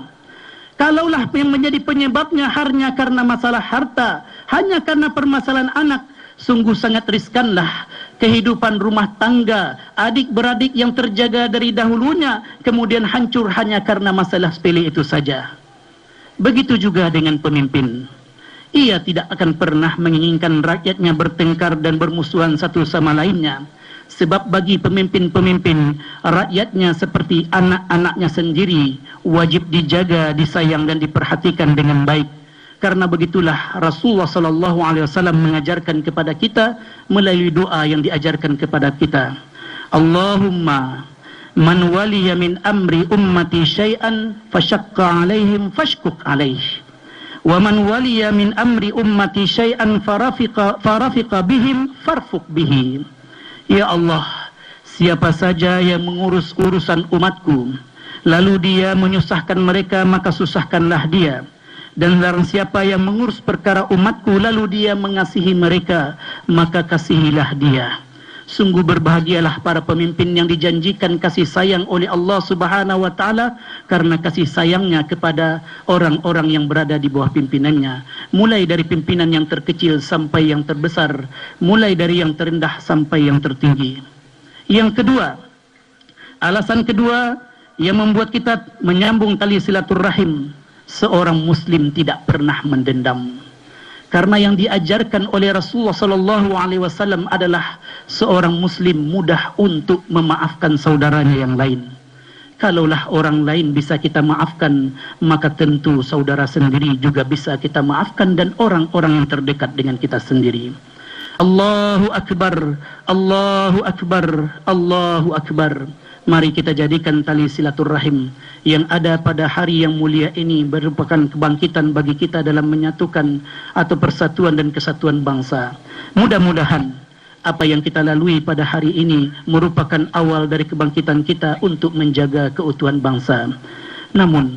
Kalaulah yang menjadi penyebabnya hanya karena masalah harta, hanya karena permasalahan anak, sungguh sangat riskanlah kehidupan rumah tangga, adik-beradik yang terjaga dari dahulunya, kemudian hancur hanya karena masalah sepele itu saja. Begitu juga dengan pemimpin. Ia tidak akan pernah menginginkan rakyatnya bertengkar dan bermusuhan satu sama lainnya. Sebab bagi pemimpin-pemimpin, rakyatnya seperti anak-anaknya sendiri, wajib dijaga, disayang dan diperhatikan dengan baik. Karena begitulah Rasulullah SAW mengajarkan kepada kita melalui doa yang diajarkan kepada kita. Allahumma man waliya min amri ummati syai'an fashaqqa alaihim fashkuk alaih. Wa man waliya min amri ummati syai'an farafiqa bihim farfuq bihi. Ya Allah, siapa saja yang mengurus urusan umatku, lalu dia menyusahkan mereka, maka susahkanlah dia. Dan barang siapa yang mengurus perkara umatku, lalu dia mengasihi mereka, maka kasihilah dia. Sungguh berbahagialah para pemimpin yang dijanjikan kasih sayang oleh Allah Subhanahu wa taala karena kasih sayangnya kepada orang-orang yang berada di bawah pimpinannya, mulai dari pimpinan yang terkecil sampai yang terbesar, mulai dari yang terendah sampai yang tertinggi. Yang kedua, alasan kedua yang membuat kita menyambung tali silaturahim, seorang muslim tidak pernah mendendam. Karena yang diajarkan oleh Rasulullah SAW adalah seorang muslim mudah untuk memaafkan saudaranya yang lain. Kalaulah orang lain bisa kita maafkan, maka tentu saudara sendiri juga bisa kita maafkan dan orang-orang yang terdekat dengan kita sendiri. Allahu Akbar, Allahu Akbar, Allahu Akbar. Mari kita jadikan tali silaturahim yang ada pada hari yang mulia ini merupakan kebangkitan bagi kita dalam menyatukan atau persatuan dan kesatuan bangsa. Mudah-mudahan apa yang kita lalui pada hari ini merupakan awal dari kebangkitan kita untuk menjaga keutuhan bangsa. Namun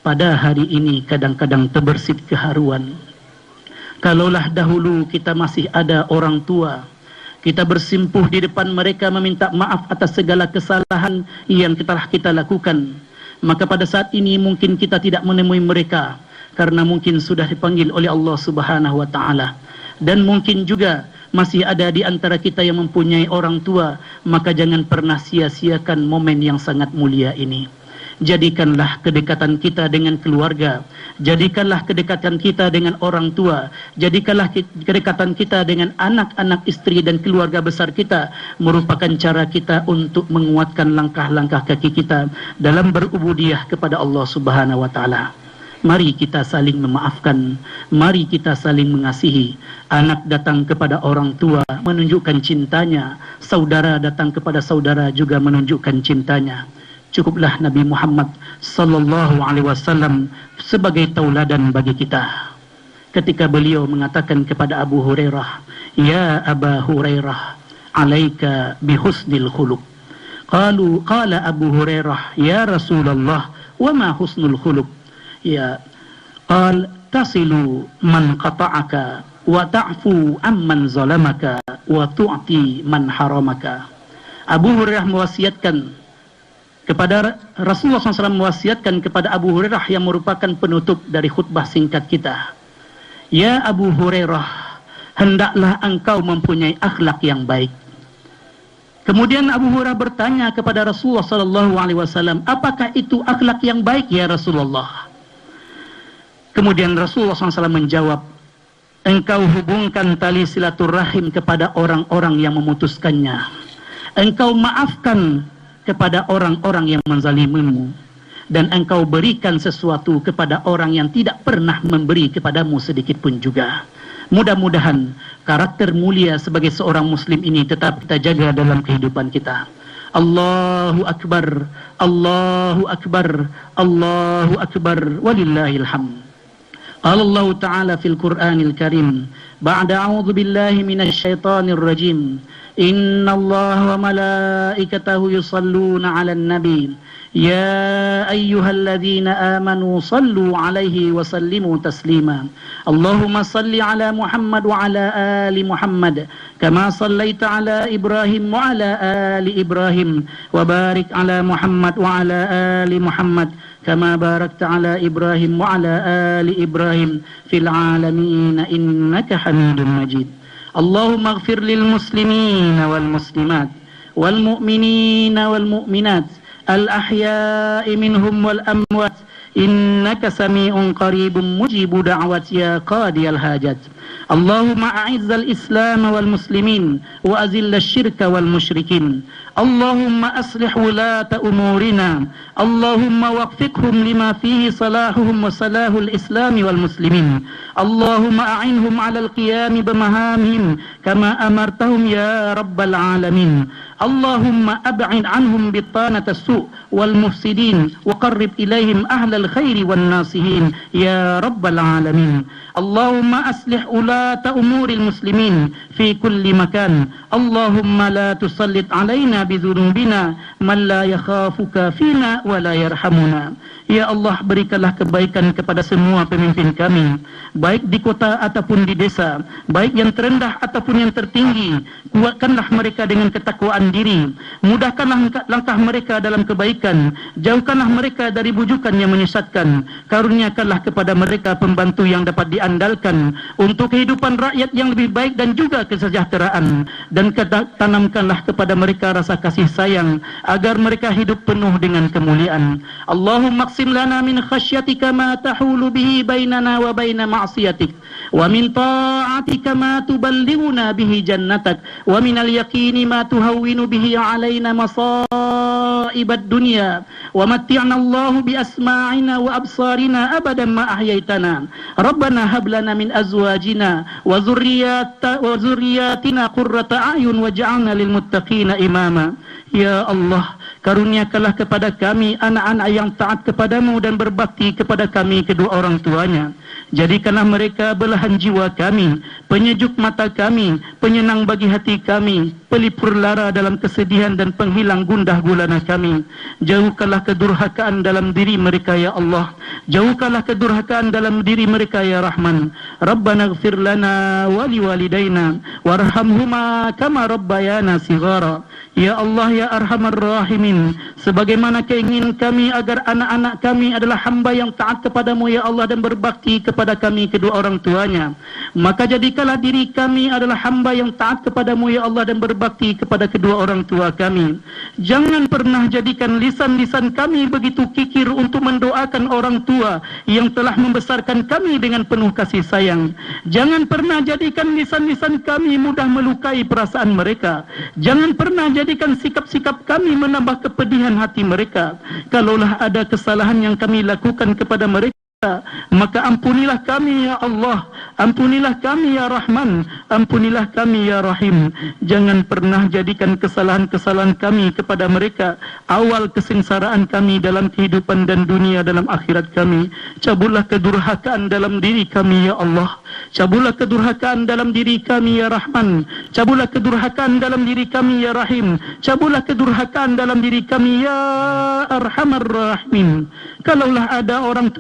pada hari ini kadang-kadang terbersit keharuan. Kalaulah dahulu kita masih ada orang tua, kita bersimpuh di depan mereka meminta maaf atas segala kesalahan yang telah kita lakukan, maka pada saat ini mungkin kita tidak menemui mereka. karena mungkin sudah dipanggil oleh Allah Subhanahu wa taala. Dan mungkin juga masih ada di antara kita yang mempunyai orang tua, maka jangan pernah sia-siakan momen yang sangat mulia ini. Jadikanlah kedekatan kita dengan keluarga, jadikanlah kedekatan kita dengan orang tua, jadikanlah kedekatan kita dengan anak-anak, istri dan keluarga besar kita merupakan cara kita untuk menguatkan langkah-langkah kaki kita dalam berubudiyah kepada Allah Subhanahu wa taala. Mari kita saling memaafkan, mari kita saling mengasihi. Anak datang kepada orang tua menunjukkan cintanya, saudara datang kepada saudara juga menunjukkan cintanya. Cukuplah Nabi Muhammad sallallahu alaihi wasallam sebagai tauladan bagi kita. Ketika beliau mengatakan kepada Abu Hurairah, "Ya Aba Hurairah, alaika bihusnil khuluq." Qala Abu Hurairah, "Ya Rasulullah, wa ma husnul khuluq?" Ya, qal tasilu man qata'aka wa ta'fu amman zalamaka wa tu'ti man haramaka. Abu Hurairah mewasiatkan kepada Rasulullah SAW, mewasiatkan kepada Abu Hurairah yang merupakan penutup dari khutbah singkat kita. Ya Abu Hurairah, hendaklah engkau mempunyai akhlak yang baik. Kemudian Abu Hurairah bertanya kepada Rasulullah SAW, apakah itu akhlak yang baik ya Rasulullah? Kemudian Rasulullah SAW menjawab, engkau hubungkan tali silaturahim kepada orang-orang yang memutuskannya. Engkau maafkan kepada orang-orang yang menzalimimu, dan engkau berikan sesuatu kepada orang yang tidak pernah memberi kepadamu sedikit pun juga. Mudah-mudahan karakter mulia sebagai seorang muslim ini tetap kita jaga dalam kehidupan kita. Allahu Akbar, Allahu Akbar, Allahu Akbar, walillahil hamd. Qala Allah Ta'ala fil Qur'anil Karim, ba'da a'udzu billahi minasy syaithanir rajim. Inna Allah wa malaikatahu yusalluna 'alan nabi. Ya ayyuhalladzina amanu sallu 'alaihi wa sallimu taslima. Allahumma salli 'ala Muhammad wa 'ala ali Muhammad kama sallaita 'ala Ibrahim wa 'ala ali Ibrahim wa barik 'ala Muhammad wa 'ala ali Muhammad kama barakta 'ala Ibrahim wa 'ala ali Ibrahim fil 'alamin innaka Hamidum Majid. Allahumma ighfir lil muslimina wal muslimat wal mu'minina wal mu'minat al ahya'i minhum wal amwat innaka sami'un qaribun mujibu da'wat ya qadiyal hajat. Allahumma a'izzal islam wal muslimin wa azillal syirka wal musyrikin. Allahumma aslih wulata umurina. Allahumma waqfiqhum lima fihi salahuhum wa salahul islami wal muslimin. Allahumma a'inhum 'alal qiyami bimahamihim kama amartahum ya rabbal alamin. Allahumma ab'id 'anhum bitanata su' wal mufsidin wa qarrib ilaihim ahlal khairi wan nasihin ya rabbal alamin. Allahumma aslih ulata umuril muslimin fi kulli makan. Allahumma la tusallit alaina bidhunubina man la yakhafuka fina wa la yarhamuna. Ya Allah, berikanlah kebaikan kepada semua pemimpin kami, baik di kota ataupun di desa, baik yang terendah ataupun yang tertinggi. Kuatkanlah mereka dengan ketakwaan diri, mudahkanlah langkah mereka dalam kebaikan, jauhkanlah mereka dari bujukan yang menyesatkan. Karuniakanlah kepada mereka pembantu yang dapat diandalkan untuk kehidupan rakyat yang lebih baik dan juga kesejahteraan, dan tanamkanlah kepada mereka rasa kasih sayang agar mereka hidup penuh dengan kemuliaan. Allahumma qsim lana min khasyatika ma tahulu bihi bainana wa baina ma'siyatik, wa min ta'atika ma tuballighuna bihi jannatak, wa min al-yaqini ma tuhawwinu bihi alaina masa'ibad dunya, wa matti'na Allahu bi asma'ina wa absarina abadan ma ahyaitana. Rabbana hab lana min azwajina wa dzurriyyatina qurrata a'yun waj'alna lil muttaqina imama. Ya Allah, karuniakanlah kepada kami anak-anak yang taat kepadamu dan berbakti kepada kami kedua orang tuanya. Jadikanlah mereka belahan jiwa kami, penyejuk mata kami, penyenang bagi hati kami. pelipur lara dalam kesedihan dan penghilang gundah gulana kami. Jauhkanlah kedurhakaan dalam diri mereka ya Allah. Jauhkanlah kedurhakaan dalam diri mereka ya Rahman. Rabbana ighfir lana wa liwalidayna warhamhuma kama rabbayana sighara. Ya Allah ya Arhamar Rahimin, sebagaimana keinginan kami agar anak-anak kami adalah hamba yang taat kepadamu ya Allah dan berbakti kepada kami kedua orang tuanya, maka jadikanlah diri kami adalah hamba yang taat kepadamu ya Allah dan berbakti kepada kedua orang tua kami. Jangan pernah jadikan lisan-lisan kami begitu kikir untuk mendoakan orang tua yang telah membesarkan kami dengan penuh kasih sayang. Jangan pernah jadikan lisan-lisan kami mudah melukai perasaan mereka. Jangan pernah jadikan sikap-sikap kami menambah kepedihan hati mereka. Kalaulah ada kesalahan yang kami lakukan kepada mereka, maka ampunilah kami ya Allah, ampunilah kami ya Rahman, ampunilah kami ya Rahim. Jangan pernah jadikan kesalahan-kesalahan kami kepada mereka awal kesengsaraan kami dalam kehidupan dan dunia dalam akhirat kami. Cabutlah kedurhakaan dalam diri kami ya Allah, cabutlah kedurhakaan dalam diri kami ya Rahman, cabutlah kedurhakaan dalam diri kami ya Rahim, cabutlah kedurhakaan dalam diri kami ya Arhamar Rahimin. Kalaulah ada orang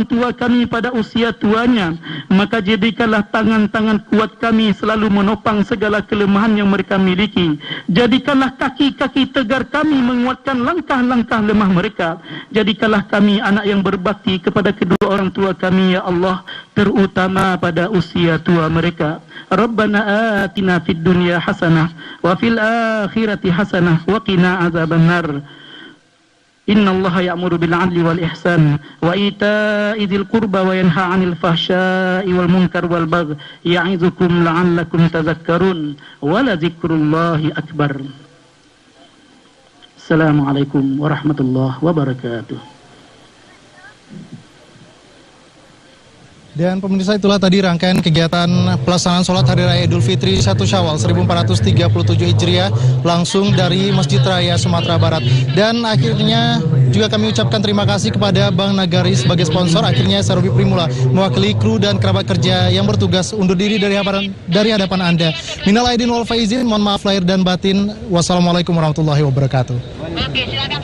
tua kami pada usia tuanya, maka jadikanlah tangan-tangan kuat kami selalu menopang segala kelemahan yang mereka miliki. Jadikanlah kaki-kaki tegar kami menguatkan langkah-langkah lemah mereka. Jadikanlah kami anak yang berbakti kepada kedua orang tua kami ya Allah, terutama pada usia tua mereka. Rabbana atina fid dunya hasanah wa fil akhirati hasanah wa qina azabannar. Inna Allah ya'muru bil 'adli wal ihsan wa ita'i dzil qurba wa yanha 'anil fahsya'i wal munkar wal baghi ya'idzukum la'allakum tadhakkarun wa la dzikrullahi akbar. Assalamualaikum warahmatullahi wabarakatuh. Dan pemirsa, itulah tadi rangkaian kegiatan pelaksanaan sholat Hari Raya Idul Fitri 1 Syawal 1437 Hijriah langsung dari Masjid Raya Sumatera Barat. Dan akhirnya juga kami ucapkan terima kasih kepada Bank Nagari sebagai sponsor. Akhirnya saya Robi Primula mewakili kru dan kerabat kerja yang bertugas undur diri dari hadapan Anda. Minal aidin wal faizin, mohon maaf lahir dan batin. Wassalamualaikum warahmatullahi wabarakatuh. Oke, silakan.